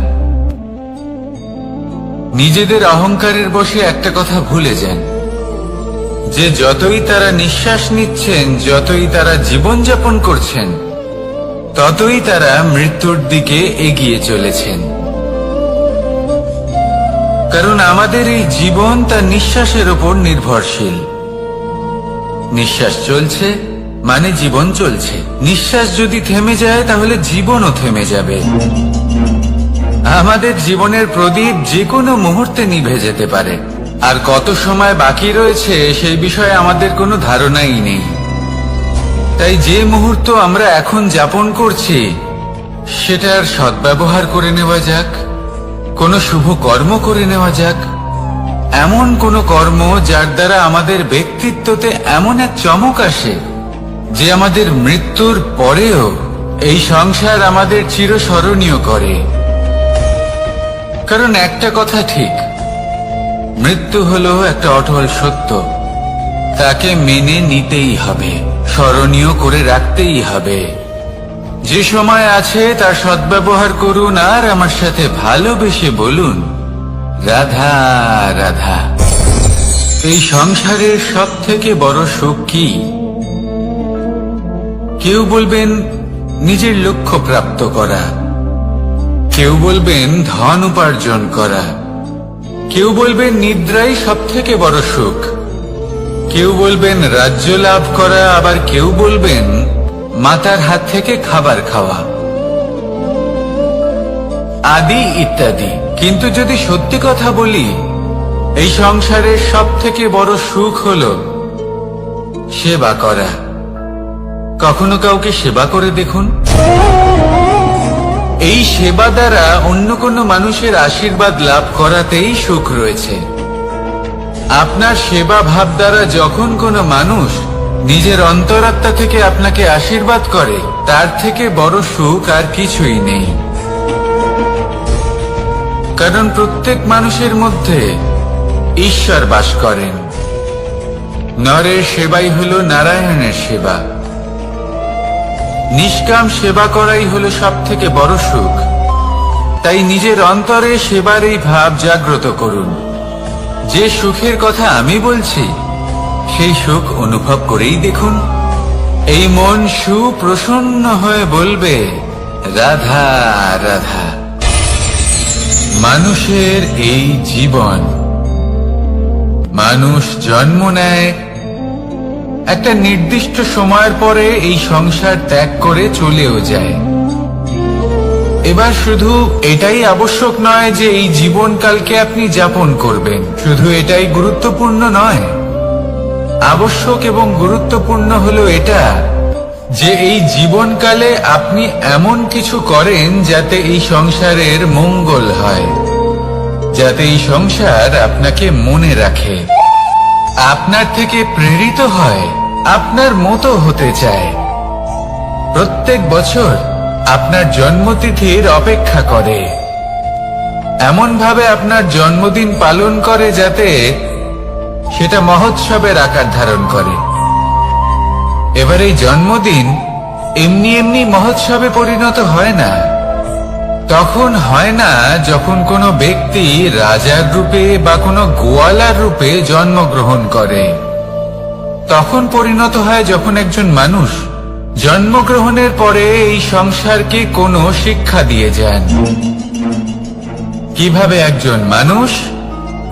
নিজেদের অহংকারের বশে একটা কথা ভুলে যান, যে যতই তারা নিঃশ্বাস নিচ্ছেন, যতই তারা জীবনযাপন করছেন, ততই তারা মৃত্যুর দিকে এগিয়ে চলেছেন। কারণ আমাদের এই জীবন তার নিঃশ্বাসের উপর নির্ভরশীল। নিঃশ্বাস চলছে মানে জীবন চলছে। নিঃশ্বাস যদি থেমে যায় তাহলে জীবনও থেমে যাবে। আমাদের জীবনের প্রদীপ যে কোনো মুহূর্তে নিভে যেতে পারে, আর কত সময় বাকি রয়েছে সেই বিষয়ে আমাদের কোনো ধারণাই নেই। তাই যে মুহূর্ত আমরা এখন যাপন করছি, সেটার সদ্ব্যবহার করে নেওয়া যাক, কোনো শুভ কর্ম করে নেওয়া যাক, এমন কোনো কর্ম যার দ্বারা আমাদের ব্যক্তিত্বতে এমন এক চমক আসে যে আমাদের মৃত্যুর পরেও এই সংসার আমাদের চিরস্মরণীয় করে, কারণ একটা কথা ঠিক, মৃত্যু হলো একটা অটল সত্য। তাকে মেনে নিতেই হবে, স্মরণীয় করে রাখতেই হবে। যে সময় আছে তার সদ্ব্যবহার করুন, আর আমার সাথে ভালোবেসে বলুন, রাধা রাধা। এই সংসারের সব থেকে বড় সুখ কি? কেউ বলবেন নিজের লক্ষ্য প্রাপ্ত করা, কেউ বলবেন ধন উপার্জন করা, কেউ বলবেন নিদ্রাই সব থেকে বড় সুখ, কেউ বলবেন রাজ্য লাভ করা, আবার কেউ বলবেন মাতার হাত থেকে খাবার খাওয়া, আদি ইত্যাদি। কিন্তু যদি সত্যি কথা বলি, এই সংসারের সব থেকে বড় সুখ হল সেবা করা। কখনো কাউকে সেবা করে দেখুন। এই সেবা দ্বারা অন্য কোনো মানুষের আশীর্বাদ লাভ করাতেই সুখ রয়েছে। আপনার সেবা ভাব দ্বারা যখন কোনো মানুষ নিজের অন্তরাত্মা থেকে আপনাকে আশীর্বাদ করে, তার থেকে বড় সুখ আর কিছুই নেই। কারণ প্রত্যেক মানুষের মধ্যে ঈশ্বর বাস করেন। নরের সেবাই হলো নারায়ণের সেবা। নিষ্কাম সেবা করাই হলো সব থেকে বড় সুখ। তাই নিজের অন্তরে সেবার এই ভাব জাগ্রত করুন। যে সুখের কথা আমি বলছি, সেই সুখ অনুভব করেই দেখুন। এই মন সুপ্রসন্ন হয়ে বলবে, রাধা রাধা। মানুষের এই জীবন, মানুষ জন্ম নেয়, একটা নির্দিষ্ট সময়ের পরে এই সংসার ত্যাগ করে চলেও যায়। এবার শুধু এটাই আবশ্যক নয় যে এই জীবনকালকে আপনি যাপন করবেন, শুধু এটাই গুরুত্বপূর্ণ নয়। আবশ্যক এবং গুরুত্বপূর্ণ হলো এটা যে এই জীবনকালে আপনি এমন কিছু করেন যাতে এই সংসারের মঙ্গল হয়, যাতে এই সংসার আপনাকে মনে রাখে, আপনার থেকে প্রেরিত হয়, আপনার মতো হতে চায়। প্রত্যেক বছর আপনার জন্মতিথির অপেক্ষা করে, এমন ভাবে আপনার জন্মদিন পালন করে যাতে সেটা মহোৎসবের আকার ধারণ করে। এবার এই জন্মদিন এমনি এমনি মহোৎসবে পরিণত হয় না। তখন হয় না যখন কোনো ব্যক্তি রাজার রূপে বা কোনো গোয়ালার রূপে জন্মগ্রহণ করে। তখন পরিণত হয় যখন একজন মানুষ জন্মগ্রহণের পরে এই সংসারকে কোনো শিক্ষা দিয়ে যান। কিভাবে একজন মানুষ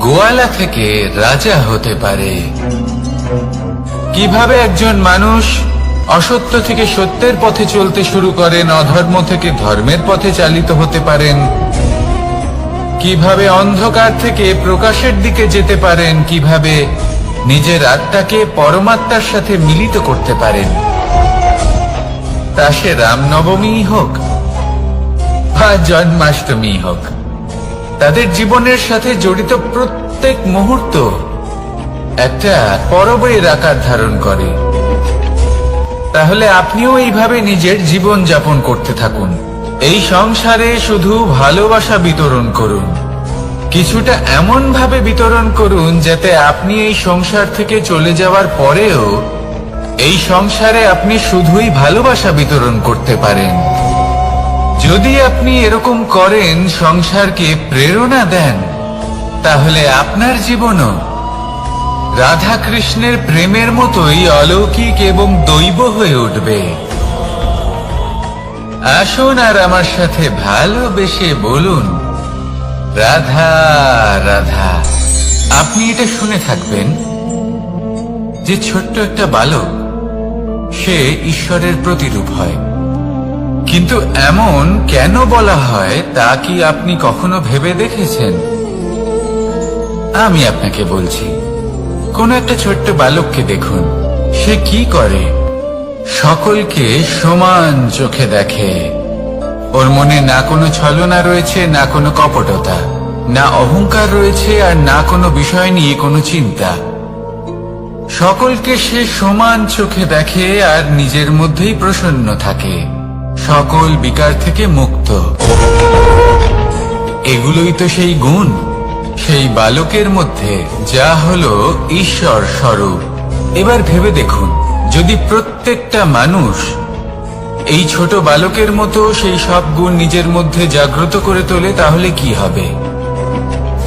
গোয়ালা থেকে রাজা হতে পারে, কিভাবে একজন মানুষ অসত্য থেকে সত্যের পথে চলতে শুরু করেন, অধর্ম থেকে ধর্মের পথে চালিত হতে পারেন, কিভাবে অন্ধকার থেকে প্রকাশের দিকে যেতে পারেন, কিভাবে নিজের আত্মাকে পরমাত্মার সাথে মিলিত করতে পারেন। তা সে রামনবমী হোক বা জন্মাষ্টমী হোক, তাদের জীবনের সাথে জড়িত প্রত্যেক মুহূর্ত একটা পরবের আকার ধারণ করে। তাহলে আপনিও এইভাবে নিজের জীবন যাপন করতে থাকুন। এই সংসারে শুধু ভালোবাসা বিতরণ করুন, কিছুটা এমন ভাবে বিতরণ করুন যাতে আপনি এই সংসার থেকে চলে যাওয়ার পরেও এই সংসারে আপনি শুধুই ভালোবাসা বিতরণ করতে পারেন। যদি আপনি এরকম করেন, সংসারকে প্রেরণা দেন, তাহলে আপনার জীবনও রাধা কৃষ্ণের প্রেমের মতোই অলৌকিক এবং দৈব হয়ে উঠবে। আসুন আর আমার সাথে ভালোবেসে বলুন, রাধা রাধা। আপনি এটা শুনে থাকবেন যে ছোট্ট একটা বালক, সে ঈশ্বরের প্রতিরূপ হয়। কিন্তু এমন কেন বলা হয় তা কি আপনি কখনো ভেবে দেখেছেন? আমি আপনাকে বলছি। কোন একটা ছোট্ট বালককে দেখুন, সে কি করে? সকলকে সমান চোখে দেখে। ওর মনে না কোনো ছলনা রয়েছে, না কোনো কপটতা, না অহংকার রয়েছে, আর না কোনো বিষয় নিয়ে কোনো চিন্তা। সকলকে সে সমান চোখে দেখে আর নিজের মধ্যেই প্রসন্ন থাকে। সকল বিকার থেকে মুক্ত। এগুলোই তো সেই গুণ, সেই বালকের মধ্যে যা হলো ঈশ্বর স্বরূপ। এবার ভেবে দেখুন, যদি প্রত্যেকটা মানুষ এই ছোট বালকের মতো সেই সব গুণ নিজের মধ্যে জাগ্রত করে তোলে, তাহলে কি হবে?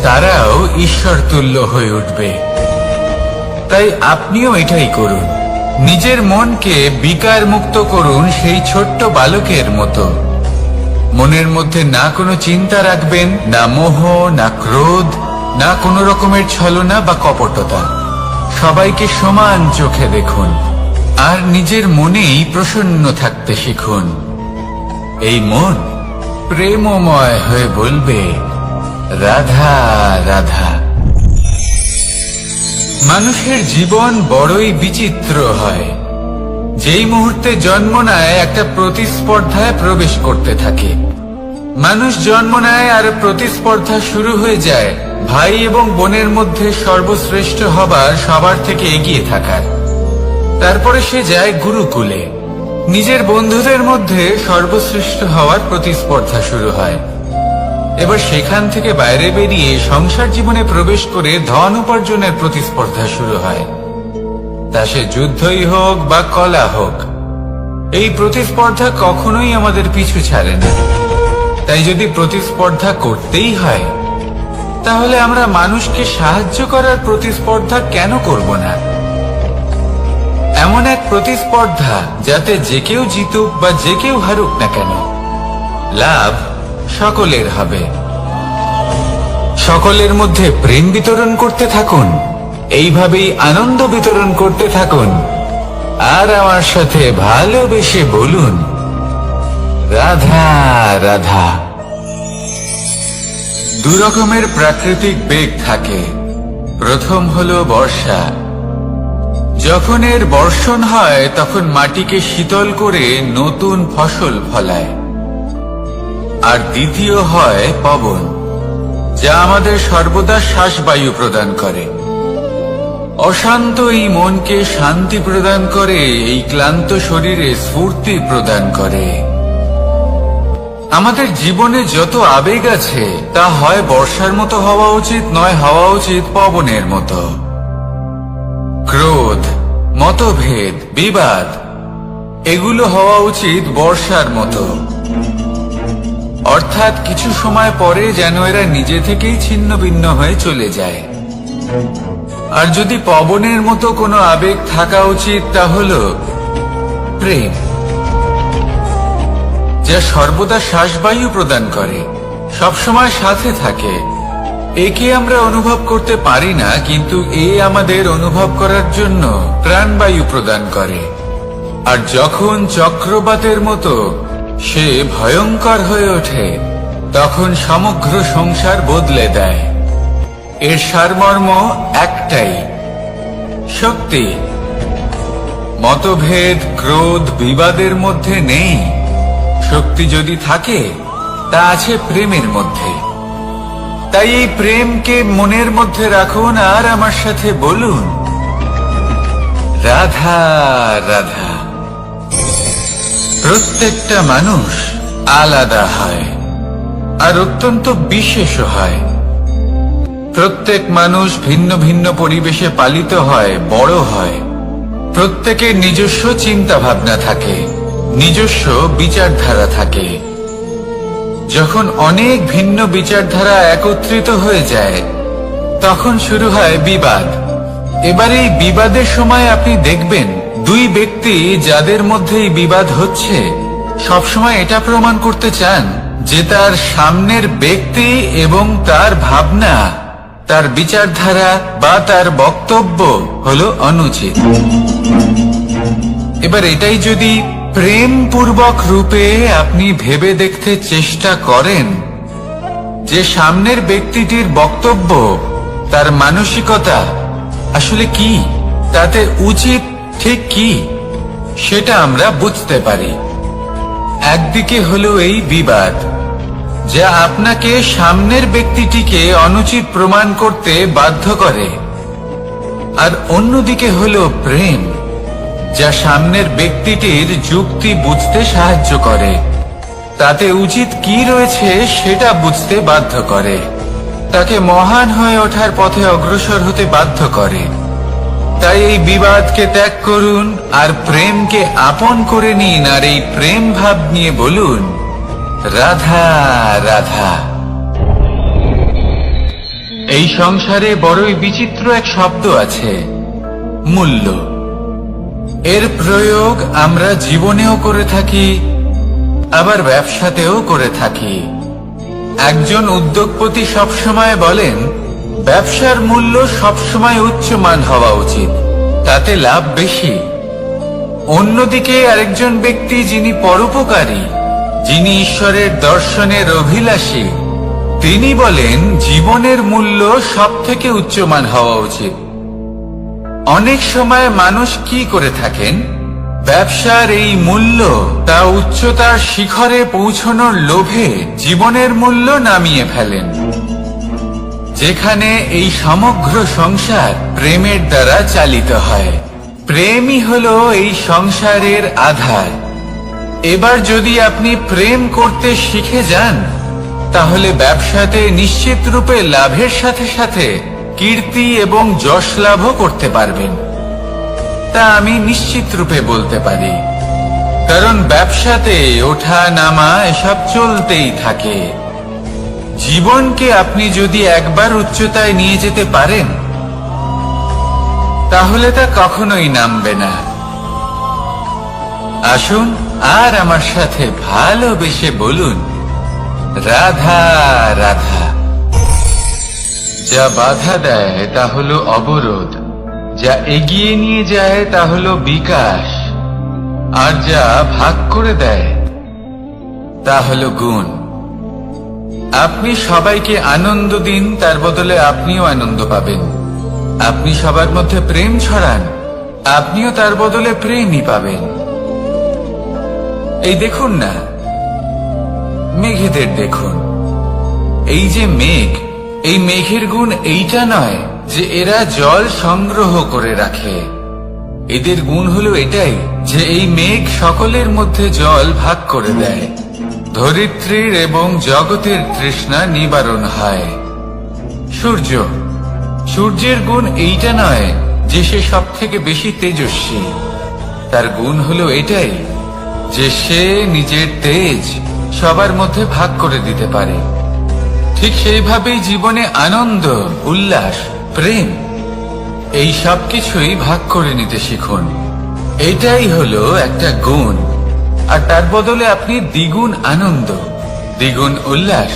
তারাও ঈশ্বর তুল্য হয়ে উঠবে। তাই আপনিও এটাই করুন, নিজের মনকে বিকার মুক্ত করুন সেই ছোট্ট বালকের মতো। মনের মধ্যে না কোনো চিন্তা রাখবেন, না মোহ, না ক্রোধ, না কোনো রকমের ছলনা বা কপটতা। সবাইকে সমান চোখে দেখুন আর নিজের মনেই প্রসন্ন থাকতে শিখুন। এই মন প্রেমময় হয়ে বলবে, রাধা রাধা। মানুষের জীবন বড়ই বিচিত্র হয়। যেই মুহূর্তে জন্ম নেয় একটা প্রতিস্পর্ধায় প্রবেশ করতে থাকে। মানুষ জন্ম নেয় আর প্রতিস্পর্ধা শুরু হয়ে যায় ভাই এবং বোনের মধ্যে সর্বশ্রেষ্ঠ হবার, সবার থেকে এগিয়ে থাকার। তারপরে সে যায় গুরুকুলে, নিজের বন্ধুদের মধ্যে সর্বশ্রেষ্ঠ হওয়ার প্রতিস্পর্ধা শুরু হয়। এবার সেখান থেকে বাইরে বেরিয়ে সংসার জীবনে প্রবেশ করে ধন উপার্জনের প্রতিস্পর্ধা শুরু হয়। তা সে যুদ্ধই হোক বা কলা হোক, এই প্রতিস্পর্ধা কখনোই আমাদের পিছু ছাড়ে না। তাই যদি প্রতিস্পর্ধা করতেই হয়, তাহলে আমরা মানুষকে সাহায্য করার প্রতিস্পর্ধা কেন করব না? এমন এক প্রতিস্পর্ধা যাতে যে কেউ জিতুক বা যে কেউ হারুক না কেন, লাভ সকলের হবে। সকলের মধ্যে প্রেম বিতরণ করতে থাকুন, এইভাবেই আনন্দ বিতরণ করতে থাকুন। আর আমার সাথে ভালোবেসে বলুন, রাধা রাধা। দু রকমের প্রাকৃতিক বেগ থাকে। প্রথম হলো বর্ষা। যখন এর বর্ষণ হয় তখন মাটিকে শীতল করে নতুন ফসল ফলায়। আর দ্বিতীয় হয় পবন, যা আমাদের সর্বদা শ্বাসবায়ু প্রদান করে। অশান্ত এই মনকে শান্তি প্রদান করে, এই ক্লান্ত শরীরে স্ফূর্তি প্রদান করে। আমাদের জীবনে যত আবেগ আছে তা হয় বর্ষার মতো হওয়া উচিত, নয় হওয়া উচিত পবনের মতো। ক্রোধ, মতভেদ, বিবাদ, এগুলো হওয়া উচিত বর্ষার মতো। অর্থাৎ কিছু সময় পরে যেন এরা নিজে থেকেই ছিন্ন ভিন্ন হয়ে চলে যায়। আর যদি পবনের মতো কোনো আবেগ থাকা উচিত, তা হলো প্রেম, যা সর্বদা শ্বাসবায়ু প্রদান করে, সবসময় সাথে থাকে। একে আমরা অনুভব করতে পারি না, কিন্তু এ আমাদের অনুভব করার জন্য প্রাণবায়ু প্রদান করে। আর যখন চক্রবাতের মতো সে ভয়ঙ্কর হয়ে ওঠে, তখন সমগ্র সংসার বদলে দেয়। এর সারমর্ম একটাই, শক্তি। মতভেদ, ক্রোধ, বিবাদের মধ্যে নেই। শক্তি যদি থাকে, তা আছে প্রেমের মধ্যে। তাই এই প্রেমকে মনের মধ্যে রাখুন আর আমার সাথে বলুন, রাধা রাধা। প্রত্যেকটা মানুষ আলাদা হয় আর অত্যন্ত বিশেষ হয়। প্রত্যেক মানুষ ভিন্ন ভিন্ন পরিবেশে পালিত হয়, বড় হয়। প্রত্যেকের নিজস্ব চিন্তা ভাবনা থাকে, নিজস্ব বিচারধারা থাকে। যখন অনেক ভিন্ন বিচারধারা একত্রিত হয়ে যায়, তখন শুরু হয় বিবাদ। এবার এই বিবাদের সময় আপনি দেখবেন, দুই ব্যক্তি যাদের মধ্যে এই বিবাদ হচ্ছে, সবসময় এটা প্রমাণ করতে চান যে তার সামনের ব্যক্তি এবং তার ভাবনা, তার বিচারধারা বা তার বক্তব্য হলো অনুচিত। এবার এটাই যদি প্রেমপূর্বক রূপে আপনি ভেবে দেখতে চেষ্টা করেন যে সামনের ব্যক্তিটির বক্তব্য, তার মানসিকতা আসলে কি, তাতে উচিত ঠিক কি, সেটা আমরা বুঝতে পারি। একদিকে হলো এই বিবাদ, যা আপনাকে সামনের ব্যক্তিটিকে অনুচিত প্রমাণ করতে বাধ্য করে। আর অন্যদিকে হলো প্রেম, যা সামনের ব্যক্তিটির যুক্তি বুঝতে সাহায্য করে, তাতে উচিত কি রয়েছে সেটা বুঝতে বাধ্য করে, তাকে মহান হয়ে ওঠার পথে অগ্রসর হতে বাধ্য করে। তাই এই বিবাদকে ত্যাগ করুন আর প্রেমকে আপন করে নিন, আর এই প্রেম ভাব নিয়ে বলুন, রাধা রাধা। এই সংসারে বড়ই বিচিত্র এক শব্দ আছে, মূল্য। এর প্রয়োগ আমরা জীবনেও করে থাকি, আবার ব্যবসাতেও করে থাকি। একজন উদ্যোগপতি সবসময় বলেন, ব্যবসার মূল্য সবসময় উচ্চমান হওয়া উচিত, তাতে লাভ বেশি। অন্যদিকে আরেকজন ব্যক্তি যিনি পরোপকারী, যিনি ঈশ্বরের দর্শনের অভিলাষী, তিনি বলেন জীবনের মূল্য সবথেকে উচ্চমান হওয়া উচিত। অনেক সময় মানুষ কি করে থাকেন, ব্যবসার এই মূল্য তা উচ্চতার শিখরে পৌঁছানোর লোভে জীবনের মূল্য নামিয়ে ফেলেন। যেখানে এই সমগ্র সংসার প্রেমের দ্বারা চালিত হয়, প্রেমই হলো এই সংসারের আধার। এবার যদি আপনি প্রেম করতে শিখে যান, তাহলে ব্যবসাতে নিশ্চিত রূপে লাভের সাথে সাথে কীর্তি এবং যশ লাভও করতে পারবেন। তা আমি নিশ্চিত রূপে বলতে পারি, কারণ ব্যবসাতে ওঠা নামা এসব চলতেই থাকে। জীবনকে আপনি যদি একবার উচ্চতায় নিয়ে যেতে পারেন, তাহলে তা কখনোই নামবে না। আসুন আর আমার সাথে ভালোবেসে বলুন, রাধা রাধা। যা বাধা দেয় তা হলো অবরোধ, যা এগিয়ে নিয়ে যায় তা হলো বিকাশ, আর যা ভাগ করে দেয় তা হলো গুণ। আপনি সবাইকে আনন্দ দিন, তার বদলে আপনিও আনন্দ পাবেন। আপনি সবার মধ্যে প্রেম ছড়ান, আপনিও তার বদলে প্রেমই পাবেন। এই দেখুন না, মেঘেদের দেখুন। এই যে মেঘ, এই মেঘের গুণ এইটা নয় যে এরা জল সংগ্রহ করে রাখে। এদের গুণ হলো এটাই যে এই মেঘ সকলের মধ্যে জল ভাগ করে দেয়। ধরিত্রীর এবং জগতের তৃষ্ণা নিবারণ হয়। সূর্য, সূর্যের গুণ এইটা নয় যে সে সব থেকে বেশি তেজস্বী। তার গুণ হলো এটাই যে সে নিজের তেজ সবার মধ্যে ভাগ করে দিতে পারে। ঠিক সেইভাবেই জীবনে আনন্দ, উল্লাস, প্রেম এই সব কিছুই ভাগ করে নিতে শিখুন। এটাই হলো একটা গুণ, আর তার বদলে আপনি দ্বিগুণ আনন্দ, দ্বিগুণ উল্লাস,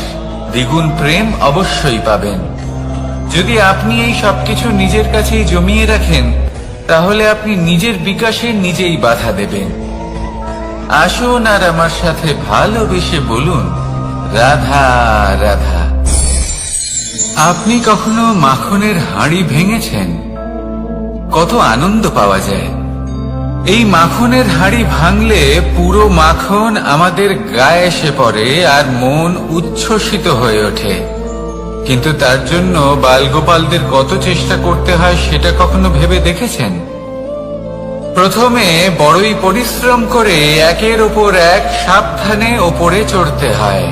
দ্বিগুণ প্রেম অবশ্যই পাবেন। যদি আপনি এই সবকিছু নিজের কাছেই জমিয়ে রাখেন, তাহলে আপনি নিজের বিকাশে নিজেই বাধা দেবেন। আসুন আর আমার সাথে ভালোবেসে বলুন, রাধা রাধা। আপনি কখনো মাখনের হাঁড়ি ভেঙেছেন? কত আনন্দ পাওয়া যায়। এই মাখনের হাঁড়ি ভাঙলে পুরো মাখন আমাদের গায়ে এসে পড়ে আর মন উচ্ছ্বসিত হয়ে ওঠে। কিন্তু তার জন্য বালগোপালদের কত চেষ্টা করতে হয় সেটা কখনো ভেবে দেখেছেন? প্রথমে বড়ই পরিশ্রম করে একের ওপর এক সাবধানে ওপরে চড়তে হয়,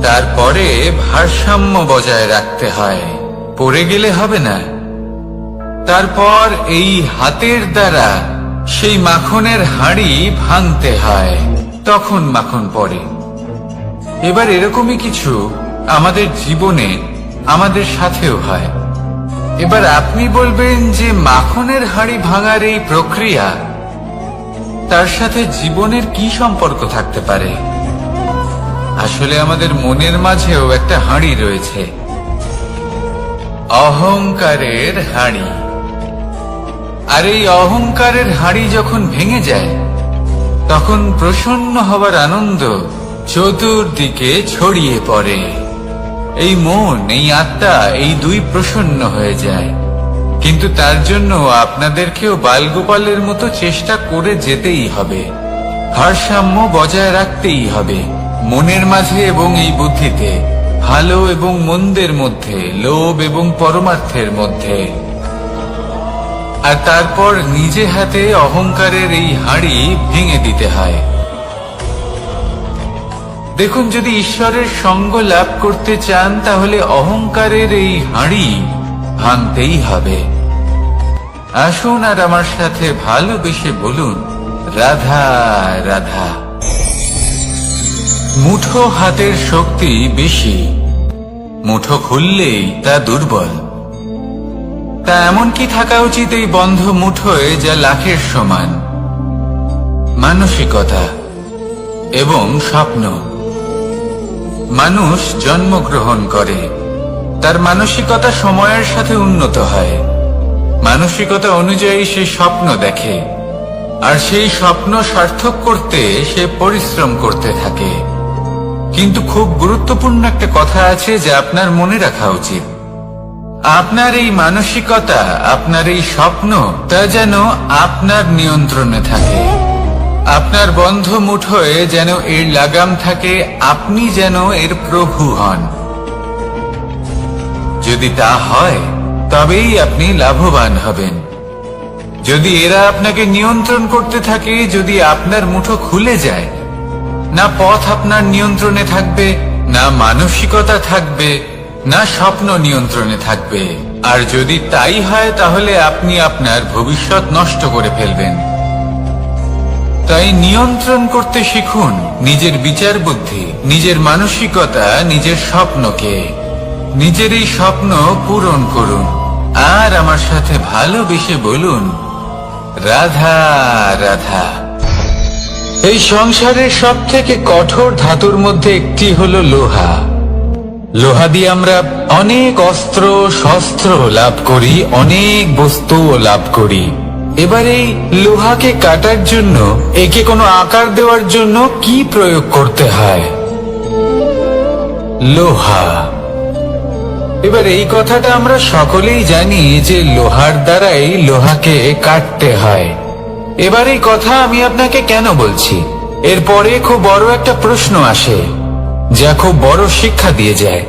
তারপরে ভারসাম্য বজায় রাখতে হয়, পড়ে গেলে হবে না। তারপর এই হাতের দ্বারা সেই মাখনের হাঁড়ি ভাঙতে হয়, তখন মাখন পড়ে। এবার এরকমই কিছু আমাদের জীবনে আমাদের সাথেও হয়। এবার আপনি বলবেন যে মাখনের হাঁড়ি ভাঙার এই প্রক্রিয়া, তার সাথে জীবনের কি সম্পর্ক থাকতে পারে? আসলে আমাদের মনের মাঝেও একটা হাঁড়ি রয়েছে, অহংকারের হাঁড়ি। আর এই অহংকারের হাঁড়ি যখন ভেঙে যায়, তখন প্রসন্ন হবার আনন্দ চতুর্দিকে ছড়িয়ে পড়ে। এই মন, এই আত্মা, এই দুই প্রসন্ন হয়ে যায়। কিন্তু তার জন্য আপনাদেরকেও বালগোপালের মতো চেষ্টা করে যেতেই হবে, ভারসাম্য বজায় রাখতেই হবে মনের মাঝে এবং এই বুদ্ধিতে, ভালো এবং মন্দের মধ্যে, লোভ এবং পরমার্থের মধ্যে। আর তারপর নিজে হাতে অহংকারের এই হাঁড়ি ভেঙে দিতে হয়। দেখুন, যদি ঈশ্বরের সঙ্গ লাভ করতে চান তাহলে অহংকারের এই হাঁড়ি ভাঙতেই হবে। আসুন আর আমার সাথে ভালোবেসে বলুন, রাধা রাধা। মুঠো হাতের শক্তি বেশি, মুঠো খুললেই তা দুর্বল। তা এমন কি থাকা উচিত এই বন্ধ মুঠোয় যা লাখের সমান? মানসিকতা এবং স্বপ্ন। মানুষ জন্মগ্রহণ করে, তার মানসিকতা সময়ের সাথে উন্নত হয়। মানসিকতা অনুযায়ী সে স্বপ্ন দেখে, আর সেই স্বপ্ন সার্থক করতে সে পরিশ্রম করতে থাকে। কিন্তু খুব গুরুত্বপূর্ণ একটা কথা আছে যা আপনার মনে রাখা উচিত। আপনার এই মানসিকতা, আপনার এই স্বপ্ন, তা যেন আপনার নিয়ন্ত্রণে থাকে। আপনার বন্ধ মুঠোয় যেন এর লাগাম থাকে, আপনি যেন এর প্রভু হন। যদি তা হয় তবেই আপনি লাভবান হবেন। যদি এরা আপনাকে নিয়ন্ত্রণ করতে থাকে, যদি আপনার মুঠো খুলে যায়, না পথ আপনার নিয়ন্ত্রণে থাকবে, না মানসিকতা থাকবে, না স্বপ্ন নিয়ন্ত্রণে থাকবে। আর যদি তাই হয় তাহলে আপনি আপনার ভবিষ্যৎ নষ্ট করে ফেলবেন। তাই নিয়ন্ত্রণ করতে শিখুন নিজের বিচার বুদ্ধি, নিজের মানসিকতা, নিজের স্বপ্নকে। নিজের এই স্বপ্ন পূরণ করুন আর আমার সাথে ভালোবেসে বলুন, রাধা রাধা। এই সংসারের সব থেকে কঠোর ধাতুর মধ্যে একটি হলো লোহা। লোহা দিয়ে আমরা অনেক অস্ত্র শস্ত্র লাভ করি, অনেক বস্তুও লাভ করি। এবার এই লোহাকে কাটার জন্য, একে কোনো আকার দেওয়ার জন্য কি প্রয়োগ করতে হয়? লোহা। এবার এই কথাটা আমরা সকলেই জানি যে লোহার দ্বারাই লোহাকে কাটতে হয়। এবার এই কথা আমি আপনাকে কেন বলছি? এরপরে খুব বড় একটা প্রশ্ন আসে যা খুব বড় শিক্ষা দিয়ে যায়।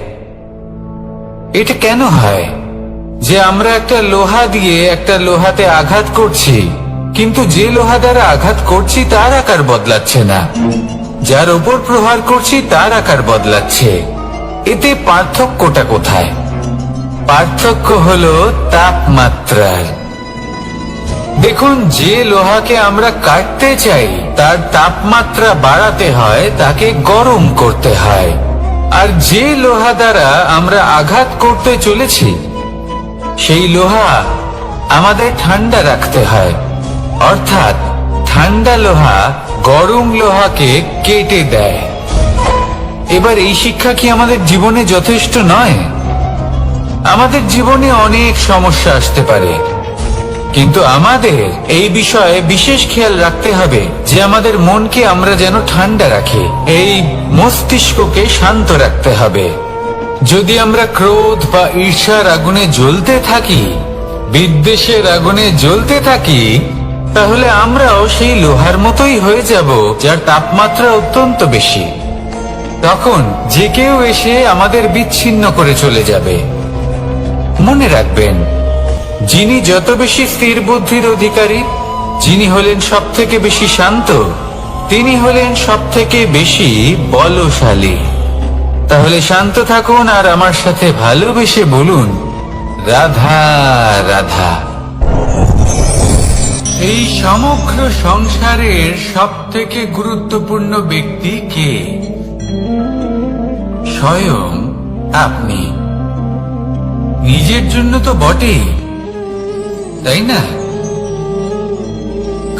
এটা কেন হয় যে আমরা একটা লোহা দিয়ে একটা লোহাতে আঘাত করছি, কিন্তু যে লোহা দ্বারা আঘাত করছি তার আকার বদলাচ্ছে না, যার ওপর প্রহার করছি তার আকার বদলাচ্ছে? এতে পার্থক্যটা কোথায়? পার্থক্য হলো তাপমাত্রার। দেখুন, যে লোহাকে আমরা কাটতে চাই তার তাপমাত্রা বাড়াতে হয়, তাকে গরম করতে হয়। আর যে লোহা দ্বারা আমরা আঘাত করতে চলেছি সেই লোহা আমাদের ঠান্ডা রাখতে হয়। অর্থাৎ ঠান্ডা লোহা গরম লোহাকে কেটে দেয়। এবার এই শিক্ষা কি আমাদের জীবনে যথেষ্ট নয়? আমাদের জীবনে অনেক সমস্যা আসতে পারে, কিন্তু আমাদের এই বিষয়ে বিশেষ খেয়াল রাখতে হবে যে আমাদের মনকে আমরা যেন ঠান্ডা রাখি, এই মস্তিষ্ককে শান্ত রাখতে হবে। যদি আমরা ক্রোধ বা ঈর্ষার আগুনে জ্বলতে থাকি, বিদ্বেষের আগুনে জ্বলতে থাকি, তাহলে আমরাও সেই লোহার মতোই হয়ে যাব যার তাপমাত্রা অত্যন্ত বেশি। তখন যে কেউ এসে আমাদের বিচ্ছিন্ন করে চলে যাবে। মনে রাখবেন, যিনি যত বেশি স্থির বুদ্ধির অধিকারী, যিনি হলেন সব থেকে বেশি শান্ত, তিনি হলেন সব থেকে বেশি বলশালী। তাহলে শান্ত থাকুন আর আমার সাথে ভালোবেসে বলুন, রাধা রাধা। এই সমগ্র সংসারের সব থেকে গুরুত্বপূর্ণ ব্যক্তি কে? স্বয়ং আপনি। নিজের জন্য তো বটেই, তাই না?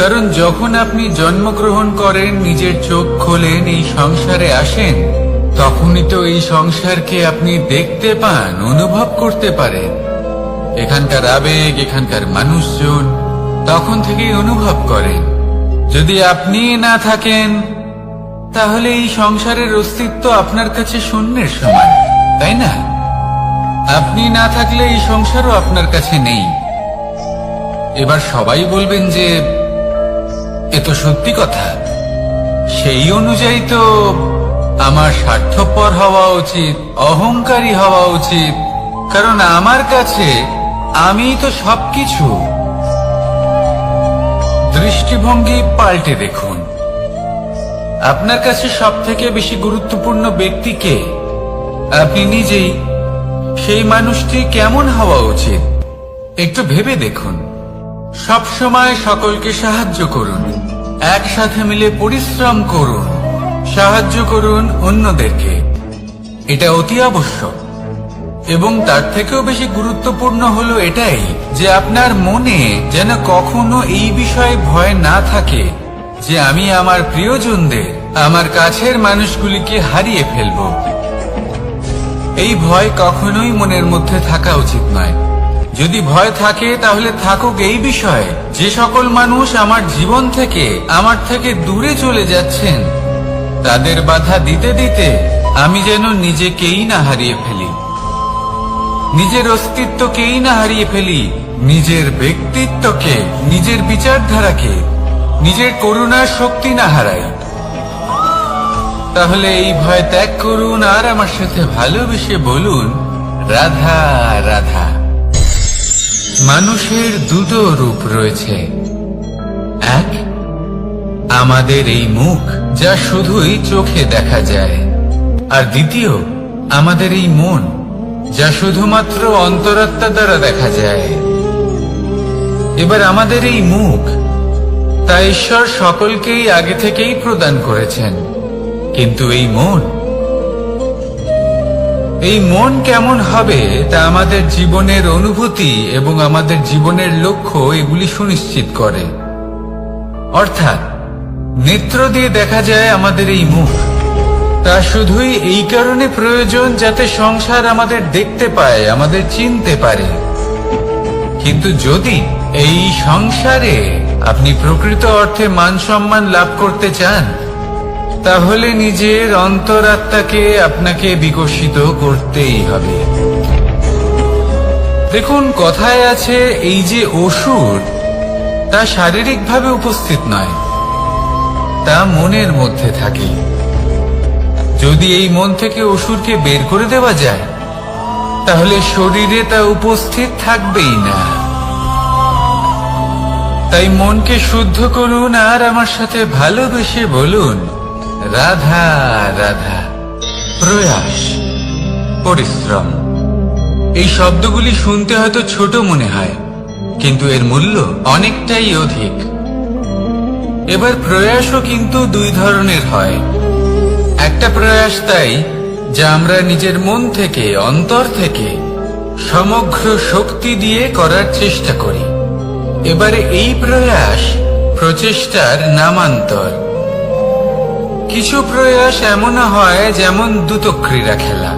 কারণ যখন আপনি জন্মগ্রহণ করেন, নিজের চোখ খোলেন, এই সংসারে আসেন, তখনই তো এই সংসারকে আপনি দেখতে পান, অনুভব করতে পারেন। এখানকার আবেগ, এখানকার মানুষজন তখন থেকেই অনুভব করেন। যদি আপনি না থাকেন তাহলে এই সংসারের অস্তিত্ব আপনার কাছে শূন্যের সমান, তাই না? আপনি না থাকলে এই সংসারও আপনার কাছে নেই। এবার সবাই বলবেন যে এ তো সত্যি কথা, সেই অনুযায়ী তো আমার স্বার্থপর হওয়া উচিত, অহংকারী হওয়া উচিত, কারণ আমার কাছে আমিই তো সবকিছু। দৃষ্টিভঙ্গি পাল্টে দেখুন। আপনার কাছে সবথেকে বেশি গুরুত্বপূর্ণ ব্যক্তি কে? আপনি নিজেই। সেই মানুষটি কেমন হওয়া উচিত একটু ভেবে দেখুন। সব সময় সকলকে সাহায্য করুন, একসাথে মিলে পরিশ্রম করুন, সাহায্য করুন অন্যদেরকে। এটা অতি আবশ্যক। এবং তার থেকেও বেশি গুরুত্বপূর্ণ হলো এটাই যে আপনার মনে যেন কখনো এই বিষয়ে ভয় না থাকে যে আমি আমার প্রিয়জনদের, আমার কাছের মানুষগুলিকে হারিয়ে ফেলব। এই ভয় কখনোই মনের মধ্যে থাকা উচিত নয়। যদি ভয় থাকে তাহলে থাকুক এই বিষয়ে যে সকল মানুষ আমার জীবন থেকে, আমার থেকে দূরে চলে যাচ্ছেন, তাদের বাধা দিতে দিতে আমি যেন নিজেকেই না হারিয়ে ফেলি, নিজের অস্তিত্বকেই না হারিয়ে ফেলি, নিজের ব্যক্তিত্বকে, নিজের বিচারধারাকে, নিজের করুণার শক্তি না হারাই। তাহলে এই ভয় ত্যাগ করুন আর আমার সাথে ভালোবেসে বলুন, রাধা রাধা। মানুষের দুটো রূপ রয়েছে। এক, আমাদের এই মুখ যা শুধুই চোখে দেখা যায়, আর দ্বিতীয় আমাদের এই মন যা শুধুমাত্র অন্তরাত্মা দ্বারা দেখা যায়। এবার আমাদের এই মুখ তা ঈশ্বর সকলকেই আগে থেকেই প্রদান করেছেন, কিন্তু এই মন কেমন হবে তা আমাদের জীবনের অনুভূতি এবং আমাদের জীবনের লক্ষ্য এগুলি সুনিশ্চিত করে। অর্থাৎ নেত্র দিয়ে দেখা যায় আমাদের এই মুখ, তা শুধুই এই কারণে প্রয়োজন যাতে সংসার আমাদের দেখতে পায়, আমাদের চিনতে পারে। কিন্তু যদি এই সংসারে আপনি প্রকৃত অর্থে মান সম্মান লাভ করতে চান, তাহলে নিজের অন্তরাত্মাকে আপনাকে বিকশিত করতেই হবে। দেখুন, কথায় আছে এই যে অসুর, তা শারীরিকভাবে উপস্থিত নয়, তা মনের মধ্যে থাকে। যদি এই মন থেকে অসুরকে বের করে দেওয়া যায়, তাহলে শরীরে তা উপস্থিত থাকবেই না। তাই মনকে শুদ্ধ করুন আর আমার সাথে ভালোবেসে বলুন, রাধা রাধা। প্রয়াস, পরিশ্রম, এই শব্দগুলি শুনতে হয়তো ছোট মনে হয়, কিন্তু এর মূল্য অনেকটাই অধিক। এবার প্রয়াসও কিন্তু দুই ধরনের হয়। একটা প্রয়াস তাই যা আমরা নিজের মন থেকে, অন্তর থেকে সমগ্র শক্তি দিয়ে করার চেষ্টা করি। এবারে এই প্রয়াস প্রচেষ্টার নামান্তর। কিছু প্রয়াস এমনও হয় যেমন দ্রুতক্রীড়া খেলা।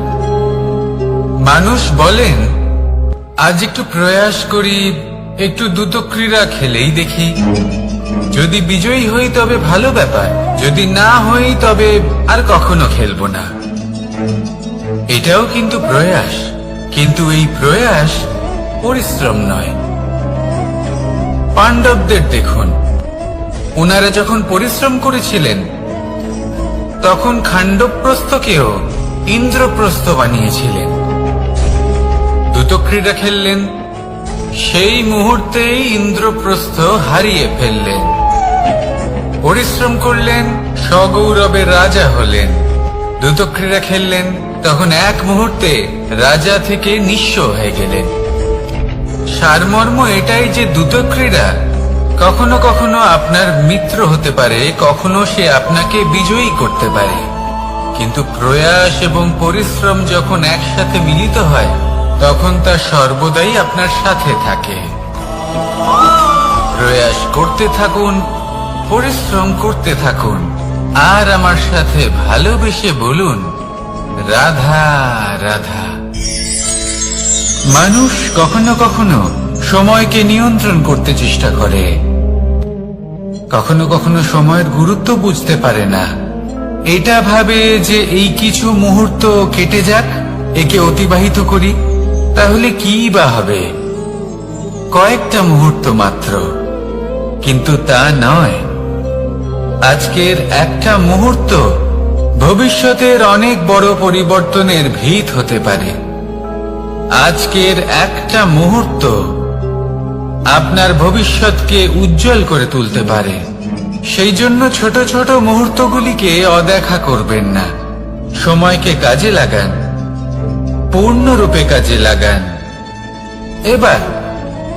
মানুষ বলেন, আজ একটু প্রয়াস করি, একটু দ্রুতক্রীড়া খেলেই দেখি, যদি বিজয়ী হই তবে ভালো ব্যাপার, যদি না হই তবে আর কখনো খেলবো না। এটাও কিন্তু প্রয়াস, কিন্তু এই প্রয়াস পরিশ্রম নয়। পাণ্ডবদের দেখুন, ওনারা যখন পরিশ্রম করেছিলেন তখন খাণ্ডবপ্রস্থকেও ইন্দ্রপ্রস্থ বানিয়েছিলেন। দ্রুতক্রীড়া খেললেন, সেই মুহূর্তেই ইন্দ্রপ্রস্থ হারিয়ে ফেললেন। পরিশ্রম করলেন, সগৌরবে রাজা হলেন। দ্রুতক্রীড়া খেললেন, তখন এক মুহূর্তে রাজা থেকে নিঃস্ব হয়ে গেলেন। সারমর্ম এটাই যে দ্রুতক্রীড়া কখনো কখনো আপনার মিত্র হতে পারে, কখনো সে আপনাকে বিজয়ী করতে পারে, কিন্তু প্রয়াস এবং পরিশ্রম যখন একসাথে মিলিত হয় তখন তা সর্বদাই আপনার সাথে থাকে। প্রয়াস করতে থাকুন, পরিশ্রম করতে থাকুন, আর আমার সাথে ভালোবেসে বলুন, রাধা রাধা। মানুষ কখনো কখনো সময়কে নিয়ন্ত্রণ করতে চেষ্টা করে, কখনো কখনো সময়ের গুরুত্ব বুঝতে পারে না। এটা ভাবে যে এই কিছু মুহূর্ত কেটে যাক, একে অতিবাহিত করি, তাহলে কি বা হবে, কয়েকটা মুহূর্ত মাত্র। কিন্তু তা নয়। আজকের একটা মুহূর্ত ভবিষ্যতের অনেক বড় পরিবর্তনের ভিত হতে পারে। আজকের একটা মুহূর্ত আপনার ভবিষ্যৎকে উজ্জ্বল করে তুলতে পারে। সেই জন্য ছোট ছোট মুহূর্তগুলিকে অদেখা করবেন না। সময়কে কাজে লাগান, পূর্ণরূপে কাজে লাগান। এবার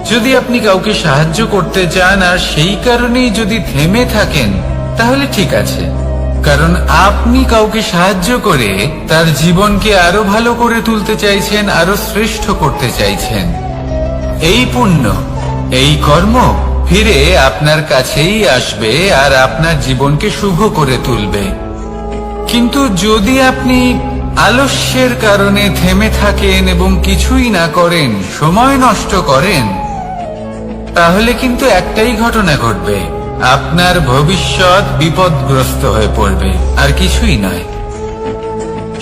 যদি আপনি কাউকে সাহায্য করতে চান আর সেই কারণেই যদি থেমে থাকেন, তাহলে ঠিক আছে, কারণ আপনি কাউকে সাহায্য করে তার জীবনকে আরো ভালো করে তুলতে চাইছেন, আরো শ্রেষ্ঠ করতে চাইছেন। এই পুণ্য, এই কর্ম ফিরে আপনার কাছেই আসবে আর আপনার জীবনকে শুভ করে তুলবে। কিন্তু যদি আপনি আলস্যের কারণে থেমে থাকেন এবং কিছুই না করেন, সময় নষ্ট করেন, তাহলে কিন্তু একটাই ঘটনা ঘটবে, আপনার ভবিষ্যৎ বিপদগ্রস্ত হয়ে পড়বে, আর কিছুই নয়।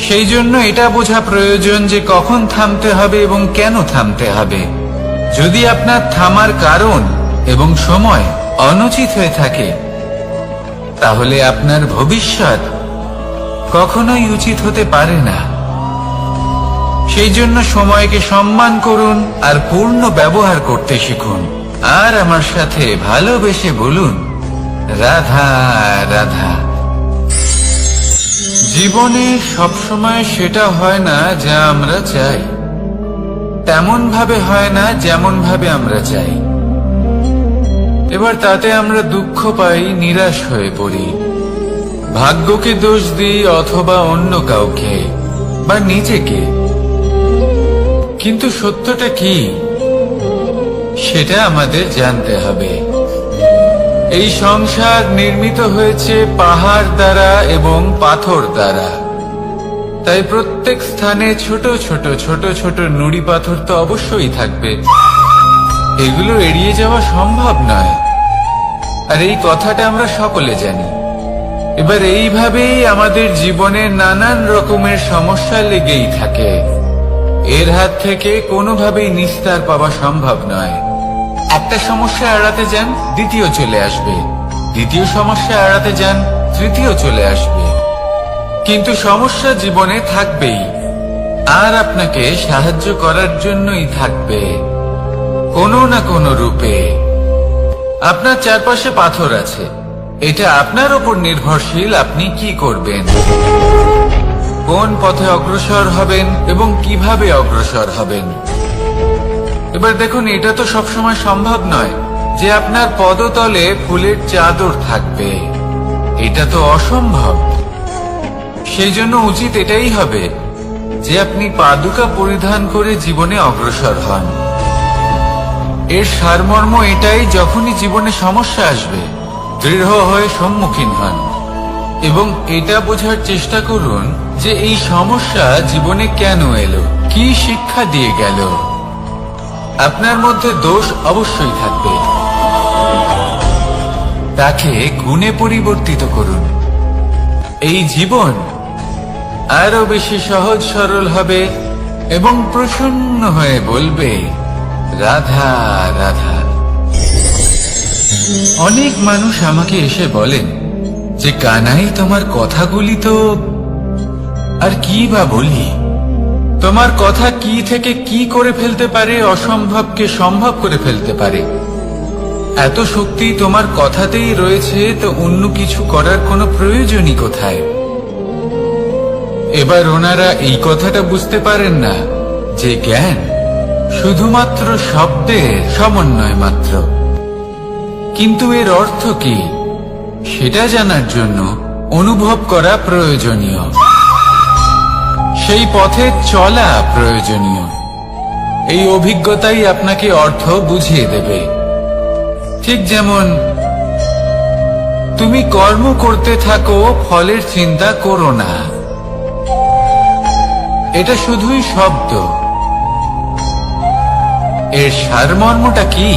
সেই জন্য এটা বোঝা প্রয়োজন যে কখন থামতে হবে এবং কেন থামতে হবে। যদি আপনার থামার কারণ এবং সময় অনুচিত হয়ে থাকে, তাহলে আপনার ভবিষ্যৎ কখনোই উচিত হতে পারে না। সেই জন্য সময়কে সম্মান করুন আর পূর্ণ ব্যবহার করতে শিখুন। আর আমার সাথে ভালোবেসে বলুন, রাধা রাধা। জীবনে সবসময় সেটা হয় না যা আমরা চাই, তেমন ভাবে হয় না যেমন ভাবে আমরা চাই। এবার তাতে আমরা দুঃখ পাই, নিরাশ হয়ে পড়ি, ভাগ্যকে দোষ দিই অথবা অন্য কাউকে বা নিজেকে। কিন্তু সত্যটা কি, সেটা আমাদের জানতে হবে। এই সংসার নির্মিত হয়েছে পাহাড় দ্বারা এবং পাথর দ্বারা, তাই প্রত্যেক স্থানে ছোট ছোট ছোট ছোট নুড়ি পাথর তো অবশ্যই থাকবে। এগুলো এড়িয়ে যাওয়া সম্ভব নয়, আর এই কথাটা আমরা সকলে জানি। এবার এইভাবেই আমাদের জীবনে নানান রকমের সমস্যা লেগেই থাকে। এর হাত থেকে কোনোভাবেই নিস্তার পাওয়া সম্ভব নয়। একটা সমস্যা এড়াতে যান, দ্বিতীয় চলে আসবে, দ্বিতীয় সমস্যা এড়াতে যান, তৃতীয় চলে আসবে। কিন্তু সমস্যা জীবনে থাকবেই, আর আপনাকে সাহায্য করার জন্যই থাকবে কোনো না কোনো রূপে। আপনার চারপাশে পাথর আছে, এটা আপনার উপর নির্ভরশীল আপনি কি করবেন, কোন পথে অগ্রসর হবেন এবং কিভাবে অগ্রসর হবেন। এবার দেখুন, এটা তো সবসময় সম্ভব নয় যে আপনার পদতলে ফুলের চাদর থাকবে, এটা তো অসম্ভব। সেই জন্য উচিত এটাই হবে যে আপনি পাদুকা পরিধান করে জীবনে অগ্রসর হন। এর সারমর্ম এটাই, যখনই জীবনে সমস্যা আসবে দৃঢ় হয়ে সম্মুখীন হন এবং এটা বোঝার চেষ্টা করুন যে এই সমস্যা জীবনে কেন এলো, কি শিক্ষা দিয়ে গেল। আপনার মধ্যে দোষ অবশ্যই থাকবে, তাকে গুণে পরিবর্তিত করুন। এই জীবন আরো বেশি সহজ সরল হবে এবং প্রসন্ন হয়ে বলবে, রাধা রাধা। অনেক মানুষ আমাকে এসে বলেন যে কানাই, তোমার কথাগুলি তো আর কি বা বলি, তোমার কথা কি থেকে কি করে ফেলতে পারে, অসম্ভবকে সম্ভব করে ফেলতে পারে। এত শক্তি তোমার কথাতেই রয়েছে, তো অন্য কিছু করার কোনো প্রয়োজনই কোথায়? এবার ওনারা এই কথাটা বুঝতে পারেন না যে জ্ঞান শুধুমাত্র শব্দের সমন্বয় মাত্র। কিন্তু এর অর্থ কি সেটা জানার জন্য অনুভব করা প্রয়োজনীয়, সেই পথে চলা প্রয়োজনীয়। এই অভিজ্ঞতাই আপনাকে অর্থ বুঝিয়ে দেবে। ঠিক যেমন তুমি কর্ম করতে থাকো, ফলের চিন্তা করো না, এটা শুধুই শব্দ। এর সারমর্মটা কি,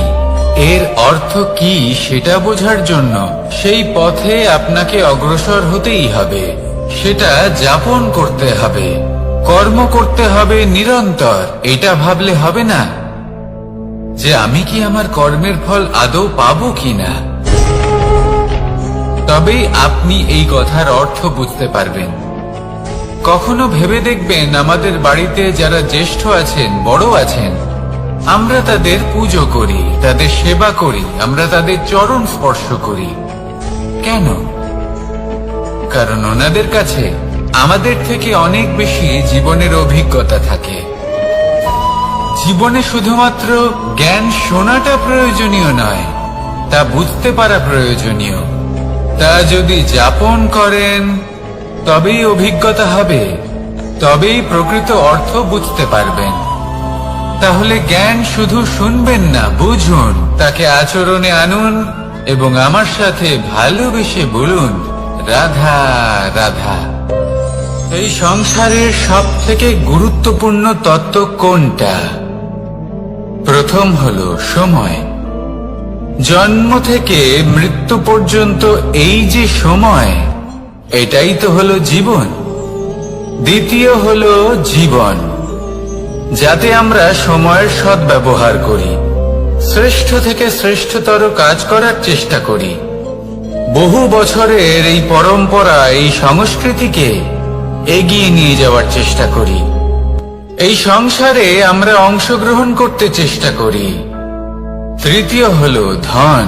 এর অর্থ কি সেটা বোঝার জন্য সেই পথে আপনাকে অগ্রসর হতেই হবে, সেটা যাপন করতে হবে, কর্ম করতে হবে নিরন্তর। এটা ভাবলে হবে না যে আমি কি আমার কর্মের ফল আদৌ পাবো কিনা, তবেই আপনি এই কথার অর্থ বুঝতে পারবেন। কখনো ভেবে দেখবেন, আমাদের বাড়িতে যারা জ্যেষ্ঠ আছেন, বড় আছেন, আমরা তাদের পুজো করি, তাদের সেবা করি, আমরা তাদের চরণ স্পর্শ করি। কেন? কারণ ওনাদের কাছে আমাদের থেকে অনেক বেশি জীবনের অভিজ্ঞতা থাকে। জীবনে শুধুমাত্র জ্ঞান শোনাটা প্রয়োজনীয় নয়, তা বুঝতে পারা প্রয়োজনীয়। তা যদি যাপন করেন তবেই অভিজ্ঞতা হবে, তবেই প্রকৃত অর্থ বুঝতে পারবেন। তাহলে জ্ঞান শুধু শুনবেন না, বুঝুন, তাকে আচরণে আনুন এবং আমার সাথে ভালোবেসে বলুন, রাধা রাধা। এই সংসারের সবথেকে গুরুত্বপূর্ণ তত্ত্ব কোনটা? প্রথম হলো সময়। জন্ম থেকে মৃত্যু পর্যন্ত এই যে সময়, এটাই তো হলো জীবন। দ্বিতীয় হলো জীবন, যাতে আমরা সময়ের সদ্ব্যবহার করি, শ্রেষ্ঠ থেকে শ্রেষ্ঠতর কাজ করার চেষ্টা করি। বহু বছরের এই পরম্পরা, এই সংস্কৃতিকে এগিয়ে নিয়ে যাওয়ার চেষ্টা করি। এই সংসারে আমরা অংশগ্রহণ করতে চেষ্টা করি। তৃতীয় হলো ধন,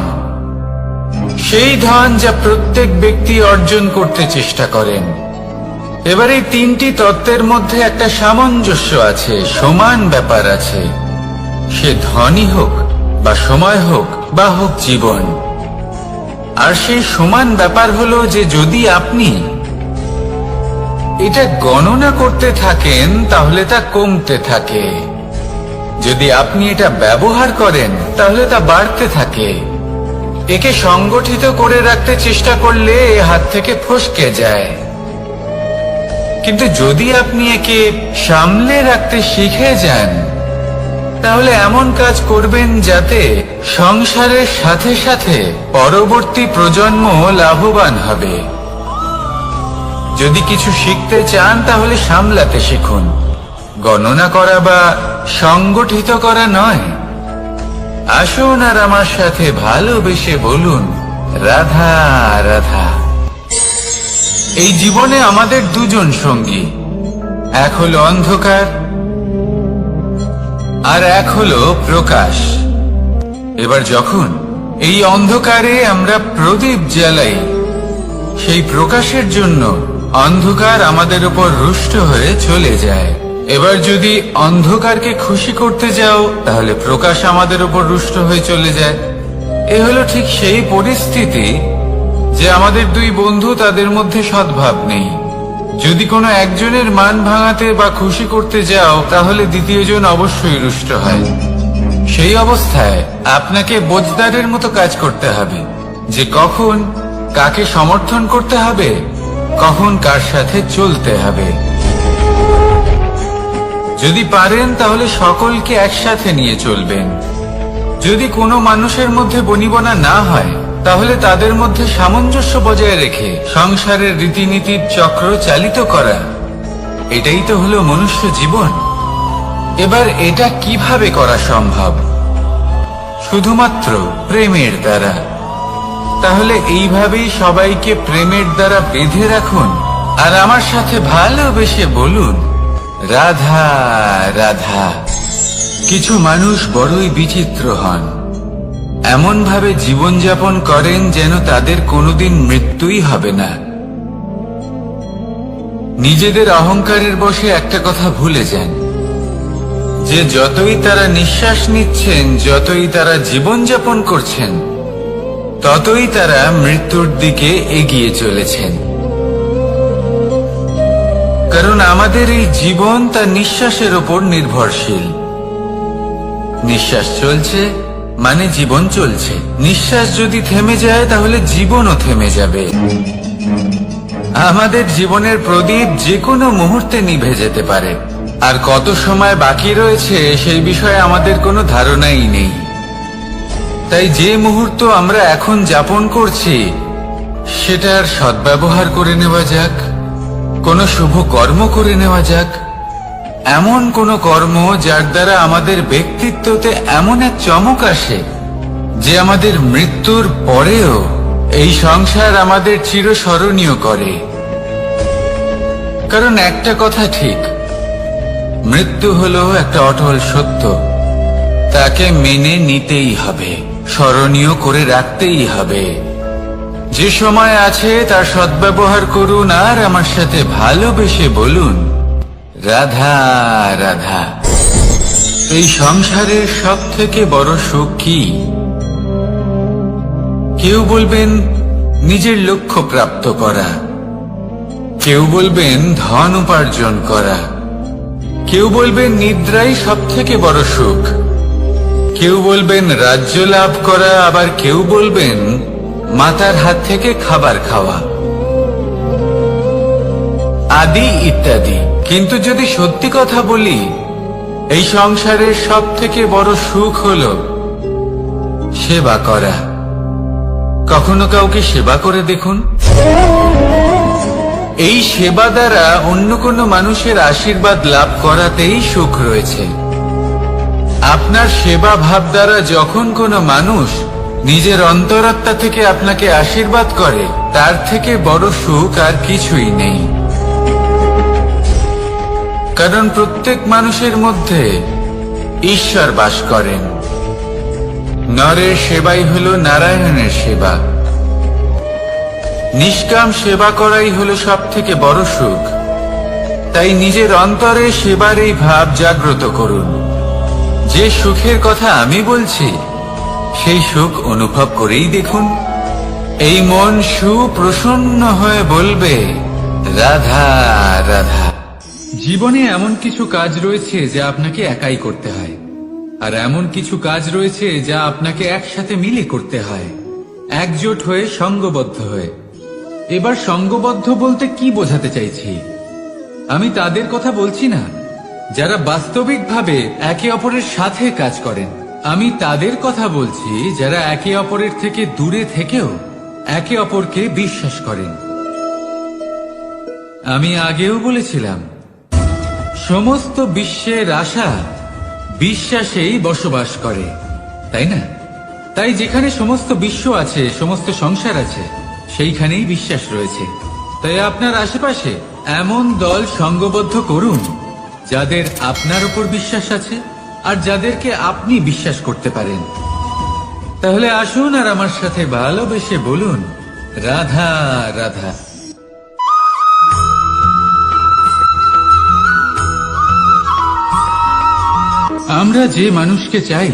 সেই ধন যা প্রত্যেক ব্যক্তি অর্জন করতে চেষ্টা করেন। এবার এই তিনটি তত্ত্বের মধ্যে একটা সামঞ্জস্য আছে, সমান ব্যাপার আছে। সে ধনই হোক বা সময় হোক বা হোক জীবন। আর সেই সমান ব্যাপার হলো যে যদি আপনি এটা গণনা করতে থাকেন তাহলে তা কমতে থাকে, যদি আপনি এটা ব্যবহার করেন তাহলে তা বাড়তে থাকে। একে সংগঠিত করে রাখতে চেষ্টা করলে এ হাত থেকে ফসকে যায়, কিন্তু যদি আপনি একে সামলে রাখতে শিখে যান তাহলে এমন কাজ করবেন যাতে সংসারের সাথে সাথে পরবর্তী প্রজন্ম লাভবান হবে। যদি কিছু শিখতে চান তাহলে সামলাতে শিখুন, গণনা করা বা সংগঠিত করা নয়। আসুন আর আমার সাথে ভালোবেসে বলুন, রাধা রাধা। এই জীবনে আমাদের দুজন সঙ্গী, এক হলো অন্ধকার আর এক হলো প্রকাশ। এবার যখন এই অন্ধকারে আমরা প্রদীপ জ্বালাই, সেই প্রকাশের জন্য অন্ধকার আমাদের উপর রুষ্ট হয়ে চলে যায়। এবার যদি অন্ধকারকে খুশি করতে যাও তাহলে প্রকাশ আমাদের উপর রুষ্ট হয়ে চলে যায়। এ হলো ঠিক সেই পরিস্থিতি যে আমাদের দুই বন্ধু, তাদের মধ্যে সদ্ভাব নেই। যদি কোনো একজনের মান ভাঙাতে বা খুশি করতে যাও তাহলে দ্বিতীয়জন অবশ্যই রুষ্ট হয়। সেই অবস্থায় আপনাকে বোঝদারের মতো কাজ করতে হবে, যে কখন কাকে সমর্থন করতে হবে, কখন কার সাথে চলতে হবে। যদি পারেন তাহলে সকলকে একসাথে নিয়ে চলবেন। যদি কোনো মানুষের মধ্যে বনিবনা না হয় তাহলে তাদের মধ্যে সামঞ্জস্য বজায় রেখে সংসারের রীতিনীতির চক্র চালিত করা, এটাই তো হলো মনুষ্য জীবন। এবার এটা কিভাবে করা সম্ভব? শুধুমাত্র প্রেমের দ্বারা। তাহলে এইভাবেই সবাইকে প্রেমের দ্বারা বেঁধে রাখুন আর আমার সাথে ভালোবেসে বলুন, রাধা রাধা। কিছু মানুষ বড়ই বিচিত্র হন, এমন ভাবে জীবনযাপন করেন যেন তাদের কোনোদিন মৃত্যুই হবে না। নিজেদের অহংকারের বশে একটা কথা ভুলে যান, যে যতই তারা নিঃশ্বাস নিচ্ছেন, যতই তারা জীবনযাপন করছেন, ততই তারা মৃত্যুর দিকে এগিয়ে চলেছেন। কারণ আমাদের এই জীবন তার নিঃশ্বাসের উপর নির্ভরশীল। নিঃশ্বাস চলছে মানে জীবন চলছে। নিঃশ্বাস যদি থেমে যায় তাহলে জীবনও থেমে যাবে। আমাদের জীবনের প্রদীপ যে কোনো মুহূর্তে নিভে যেতে পারে, আর কত সময় বাকি রয়েছে সেই বিষয়ে আমাদের কোনো ধারণাই নেই। তাই যে মুহূর্ত আমরা এখন যাপন করছি সেটার সদ্ব্যবহার করে নেওয়া যাক, কোনো শুভ কর্ম করে নেওয়া যাক, এমন কোনো কর্ম যার দ্বারা আমাদের ব্যক্তিত্বতে এমন এক চমক আসে যে আমাদের মৃত্যুর পরেও এই সংসার আমাদের চিরস্মরণীয় করে। কারণ একটা কথা ঠিক, মৃত্যু হলো একটা অটল সত্য, তাকে মেনে নিতেই হবে, স্মরণীয় করে রাখতেই হবে। যে সময় আছে তার সদ্ব্যবহার করুন আর আমার সাথে ভালোবেসে বলুন, রাধা রাধা। এই সংসারের সব থেকে বড় সুখ কি? কেউ বলবেন নিজের লক্ষ্য প্রাপ্ত করা, কেউ বলবেন ধন উপার্জন করা, কেউ বলবেন নিদ্রাই সব থেকে বড় সুখ, কেউ বলবেন রাজ্য লাভ করা, আবার কেউ বলবেন মাতার হাত থেকে খাবার খাওয়া, আদি ইত্যাদি। কিন্তু যদি সত্যি কথা বলি, এই সংসারের সব থেকে বড় সুখ হল সেবা করা। কখনো কাউকে সেবা করে দেখুন। এই সেবা দ্বারা অন্য কোনো মানুষের আশীর্বাদ লাভ করাতেই সুখ রয়েছে। আপনার সেবা ভাব দ্বারা যখন কোনো মানুষ নিজের অন্তরাত্মা থেকে আপনাকে আশীর্বাদ করে, তার থেকে বড় সুখ আর কিছুই নেই। কারণ প্রত্যেক মানুষের মধ্যে ঈশ্বর বাস করেন। নরের সেবাই হলো নারায়ণের সেবা। নিষ্কাম সেবা করাই হলো সব থেকে বড় সুখ। তাই নিজের অন্তরে সেবার এই ভাব জাগ্রত করুন। যে সুখের কথা আমি বলছি, সেই সুখ অনুভব করেই দেখুন। এই মন সুপ্রসন্ন হয়ে বলবে, রাধা রাধা। জীবনে এমন কিছু কাজ রয়েছে যা আপনাকে একাই করতে হয়, আর এমন কিছু কাজ রয়েছে যা আপনাকে একসাথে মিলে করতে হয়, একজোট হয়ে, সঙ্গবদ্ধ হয়ে। এবার সঙ্গবদ্ধ বলতে কি বোঝাতে চাইছি? আমি তাদের কথা বলছি না যারা বাস্তবিকভাবে একে অপরের সাথে কাজ করেন। আমি তাদের কথা বলছি যারা একে অপরের থেকে দূরে থেকেও একে অপরকে বিশ্বাস করেন। আমি আগেও বলেছিলাম, সমস্ত বিশ্বের আশা বিশ্বাসেই বসবাস করে, তাই না? তাই যেখানে সমস্ত বিশ্ব আছে, সমস্ত সংসার আছে, সেইখানেই বিশ্বাস রয়েছে। তাই আপনার আশেপাশে এমন দল সঙ্গবদ্ধ করুন যাদের আপনার উপর বিশ্বাস আছে আর যাদেরকে আপনি বিশ্বাস করতে পারেন। তাহলে আসুন আর আমার সাথে ভালোবেসে বলুন, রাধা রাধা। আমরা যে মানুষকে চাই,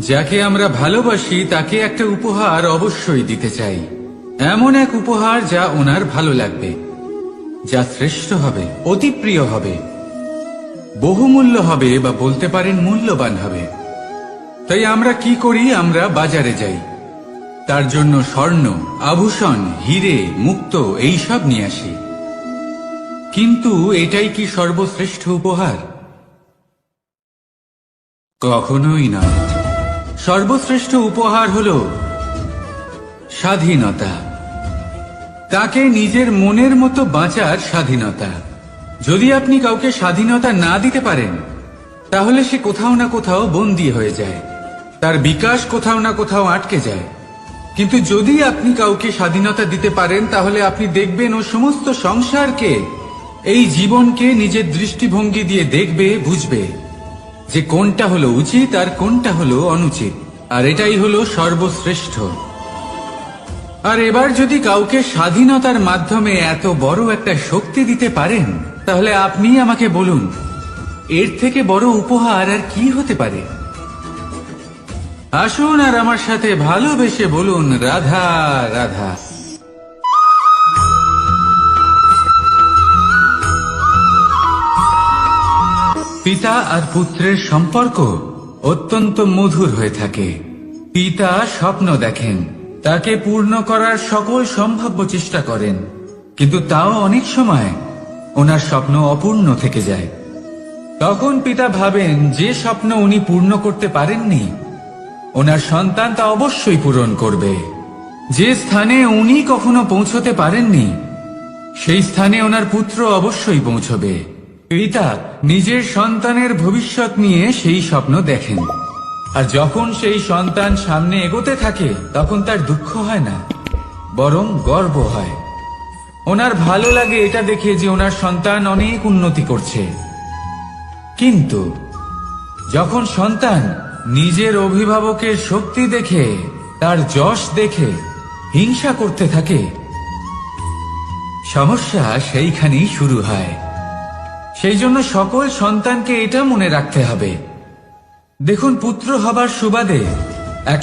যাকে আমরা ভালোবাসি, তাকে একটা উপহার অবশ্যই দিতে চাই। এমন এক উপহার যা ওনার ভালো লাগবে, যা শ্রেষ্ঠ হবে, অতি প্রিয় হবে, বহুমূল্য হবে, বা বলতে পারেন মূল্যবান হবে। তাই আমরা কি করি? আমরা বাজারে যাই, তার জন্য স্বর্ণ, আভূষণ, হিরে, মুক্ত এইসব নিয়ে আসি। কিন্তু এটাই কি সর্বশ্রেষ্ঠ উপহার? কখনোই নয়। সর্বশ্রেষ্ঠ উপহার হল স্বাধীনতা। তাকে নিজের মনের মতো বাঁচার স্বাধীনতা। যদি আপনি কাউকে স্বাধীনতা না দিতে পারেন, তাহলে সে কোথাও না কোথাও বন্দী হয়ে যায়, তার বিকাশ কোথাও না কোথাও আটকে যায়। কিন্তু যদি আপনি কাউকে স্বাধীনতা দিতে পারেন, তাহলে আপনি দেখবেন ও সমস্ত সংসারকে, এই জীবনকে নিজের দৃষ্টিভঙ্গি দিয়ে দেখবে, বুঝবে যে কোনটা হলো উচিত আর কোনটা হলো অনুচিত। আর এটাই হলো সর্বশ্রেষ্ঠ। আর এবার যদি কাউকে স্বাধীনতার মাধ্যমে এত বড় একটা শক্তি দিতে পারেন, তাহলে আপনি আমাকে বলুন, এর থেকে বড় উপহার আর কি হতে পারে? আসুন আর আমার সাথে ভালোবেসে বলুন, রাধা রাধা। পিতা আর পুত্রের সম্পর্ক অত্যন্ত মধুর হয়ে থাকে। পিতা স্বপ্ন দেখেন, তাকে পূর্ণ করার সকল সম্ভাব্য চেষ্টা করেন, কিন্তু তাও অনেক সময় ওনার স্বপ্ন অপূর্ণ থেকে যায়। তখন পিতা ভাবেন যে স্বপ্ন উনি পূর্ণ করতে পারেননি, ওনার সন্তান তা অবশ্যই পূরণ করবে। যে স্থানে উনি কখনো পৌঁছতে পারেননি, সেই স্থানে ওনার পুত্র অবশ্যই পৌঁছবে। পিতা নিজের সন্তানের ভবিষ্যৎ নিয়ে সেই স্বপ্ন দেখেন, আর যখন সেই সন্তান সামনে এগোতে থাকে, তখন তার দুঃখ হয় না, বরং গর্ব হয়। ওনার ভালো লাগে এটা দেখে যে ওনার সন্তান অনেক উন্নতি করছে। কিন্তু যখন সন্তান নিজের অভিভাবকের শক্তি দেখে, তার যশ দেখে হিংসা করতে থাকে, সমস্যা সেইখানেই শুরু হয়। সেই জন্য সকল সন্তানকে এটা মনে রাখতে হবে। দেখুন, পুত্র হবার সুবাদে এক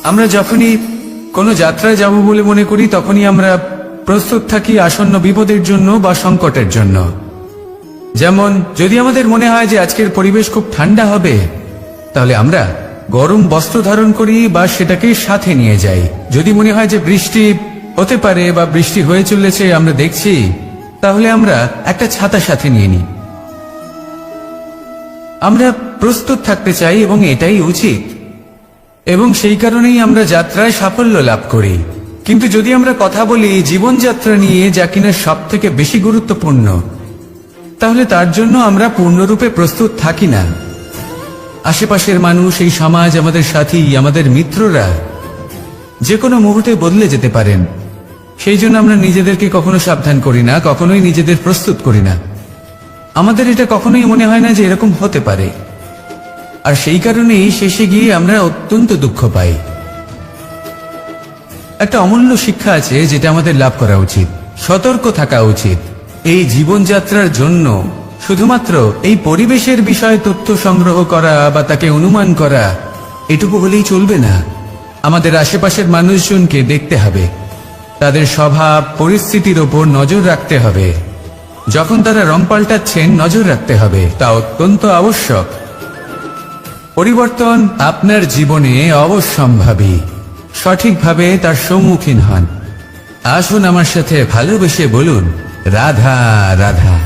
আমরা যখনই কোনো যাত্রায় যাব বলে মনে করি, তখনই আমরা প্রস্তুত থাকি আসন্ন বিপদের জন্য বা সংকটের জন্য। যেমন যদি আমাদের মনে হয় যে আজকের পরিবেশ খুব ঠান্ডা হবে, তাহলে আমরা গরম বস্ত্র ধারণ করি বা সেটাকে সাথে নিয়ে যাই। যদি মনে হয় যে বৃষ্টি হতে পারে বা বৃষ্টি হয়ে চলেছে, আমরা দেখছি, তাহলে আমরা একটা ছাতা সাথে নিয়ে নিই। আমরা প্রস্তুত থাকতে চাই এবং এটাই উচিত, এবং সেই কারণেই আমরা যাত্রায় সাফল্য লাভ করি। কিন্তু যদি আমরা কথা বলি জীবনযাত্রা নিয়ে, যা কিনা সব থেকে বেশি গুরুত্বপূর্ণ, তাহলে তার জন্য আমরা পূর্ণরূপে প্রস্তুত থাকি না। আশেপাশের মানুষ, এই সমাজ, আমাদের সাথী, আমাদের মিত্ররা যে কোনো মুহূর্তে বদলে যেতে পারেন। সেই জন্য আমরা নিজেদেরকে কখনো সাবধান করি না, কখনোই নিজেদের প্রস্তুত করি না। আমাদের এটা কখনোই মনে হয় না যে এরকম হতে পারে, আর সেই কারণেই শেষে গিয়ে আমরা অত্যন্ত দুঃখ পাই। একটা অমূল্য শিক্ষা আছে যেটা আমাদের লাভ করা উচিত। সতর্ক থাকা উচিত। এই জীবনযাত্রার জন্য শুধুমাত্র এই পরিবেশের বিষয়ে তথ্য সংগ্রহ করা বা তাকে অনুমান করা, এটুকু হলেই চলবে না। আমাদের আশেপাশের মানুষজনকে দেখতে হবে, তাদের স্বভাব পরিস্থিতির ওপর নজর রাখতে হবে। যখন তারা রং পাল্টাচ্ছেন, নজর রাখতে হবে, তা অত্যন্ত আবশ্যক। পরিবর্তন আপনার জীবনে অবশ্যম্ভাবী। সঠিকভাবে তার সম্মুখীন হন। আসুন আমার সাথে ভালোবেসে বলুন, রাধা রাধা।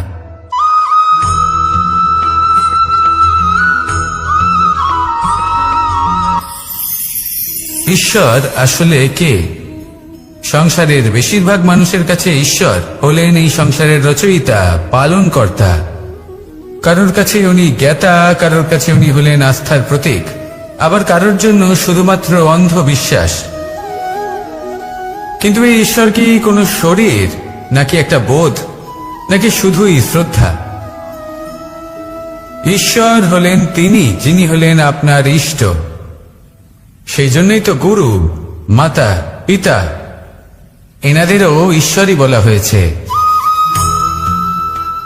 ঈশ্বর আসলে কে? সংসারের বেশিরভাগ মানুষের কাছে ঈশ্বর হলেন এই সংসারের রচয়িতা, পালনকর্তা। কারোর কাছে উনি জ্ঞাতা, কারোর কাছে উনি হলেন আস্থার প্রতীক, আবার কারোর জন্য শুধুমাত্র অন্ধ বিশ্বাস। কিন্তু এই ঈশ্বর কি কোনো শরীর, নাকি একটা বোধ, নাকি শুধুই শ্রদ্ধা? ঈশ্বর হলেন তিনি যিনি হলেন আপনার ইষ্ট। সেই জন্যই তো গুরু, মাতা, পিতা এনাদেরও ঈশ্বরই বলা হয়েছে।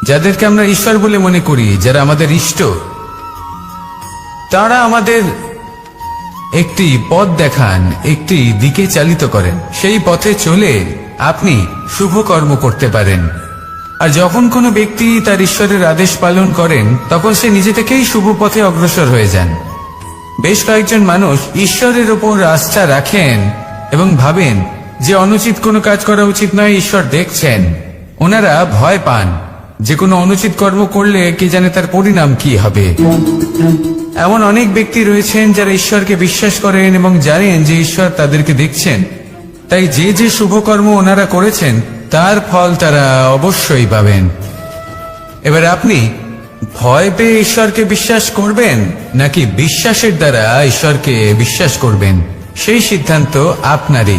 যাদেরকে আমরা ঈশ্বর বলে মনে করি, যারা আমাদের ইষ্ট, তারা আমাদের একটি পথ দেখান, একটি দিকে চালিত করেন। সেই পথে চলে আপনি শুভ কর্ম করতে পারেন। আর যখন কোনো ব্যক্তি তার ঈশ্বরের আদেশ পালন করেন, তখন সে নিজে থেকেই শুভ পথে অগ্রসর হয়ে যান। বেশ কয়েকজন মানুষ ঈশ্বরের উপর আস্থা রাখেন এবং ভাবেন যে অনুচিত কোনো কাজ করা উচিত নয়, ঈশ্বর দেখছেন। ওনারা ভয় পান যে কোনো অনুচিত কর্ম করলে কে জানে তার পরিণাম কি হবে। এমন অনেক ব্যক্তি রয়েছেন যারা ঈশ্বরকে বিশ্বাস করেন এবং জানেন যে ঈশ্বর তাদেরকে দেখছেন। তাই যে যে শুভ কর্ম ওনারা করেছেন তার ফল তারা অবশ্যই পাবেন। এবার আপনি ভয় পেয়ে ঈশ্বরকে বিশ্বাস করবেন, নাকি বিশ্বাসের দ্বারা ঈশ্বরকে বিশ্বাস করবেন, সেই সিদ্ধান্ত আপনারই।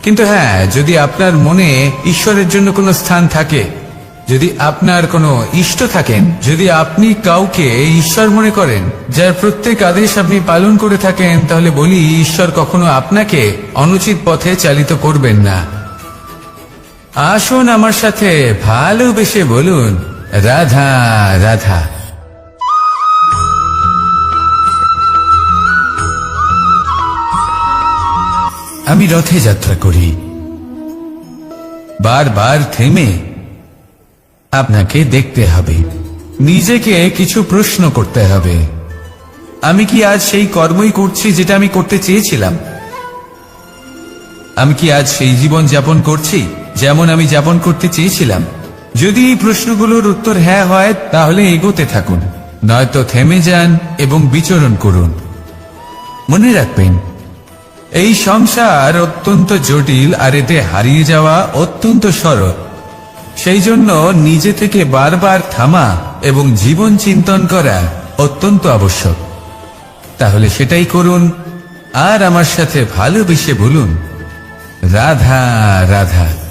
কিন্তু হ্যাঁ, যদি আপনার মনে ঈশ্বরের জন্য কোনো স্থান থাকে, যদি আপনার কোনো ইষ্ট থাকেন, যদি আপনি কাউকে ঈশ্বর মনে করেন, যার প্রত্যেক আদেশ আপনি পালন করে থাকেন, তাহলে বলি ঈশ্বর কখনো আপনাকে অনুচিত পথে চালিত করবেন না। আসুন আমার সাথে ভালোবেসে বলুন, রাধা রাধা। আমি রথে যাত্রা করি। বারবার থেমে আপনাকে দেখতে হবে, নিজেকে কিছু প্রশ্ন করতে হবে। আমি কি আজ সেই কর্মই করছি যেটা আমি করতে চেয়েছিলাম? আমি কি আজ সেই জীবন যাপন করছি যেমন আমি যাপন করতে চেয়েছিলাম? যদি এই প্রশ্নগুলোর উত্তর হ্যাঁ হয়, তাহলে এগোতে থাকুন, নয়তো থেমে যান এবং বিচরণ করুন। মনে রাখবেন, এই সংসার অত্যন্ত জটিল, আর এতে হারিয়ে যাওয়া অত্যন্ত সরল। সেই জন্য নিজে থেকে বারবার থামা এবং জীবন চিন্তন করা অত্যন্ত আবশ্যক। তাহলে সেটাই করুন, আর আমার সাথে ভালোবেসে বলুন, রাধা রাধা।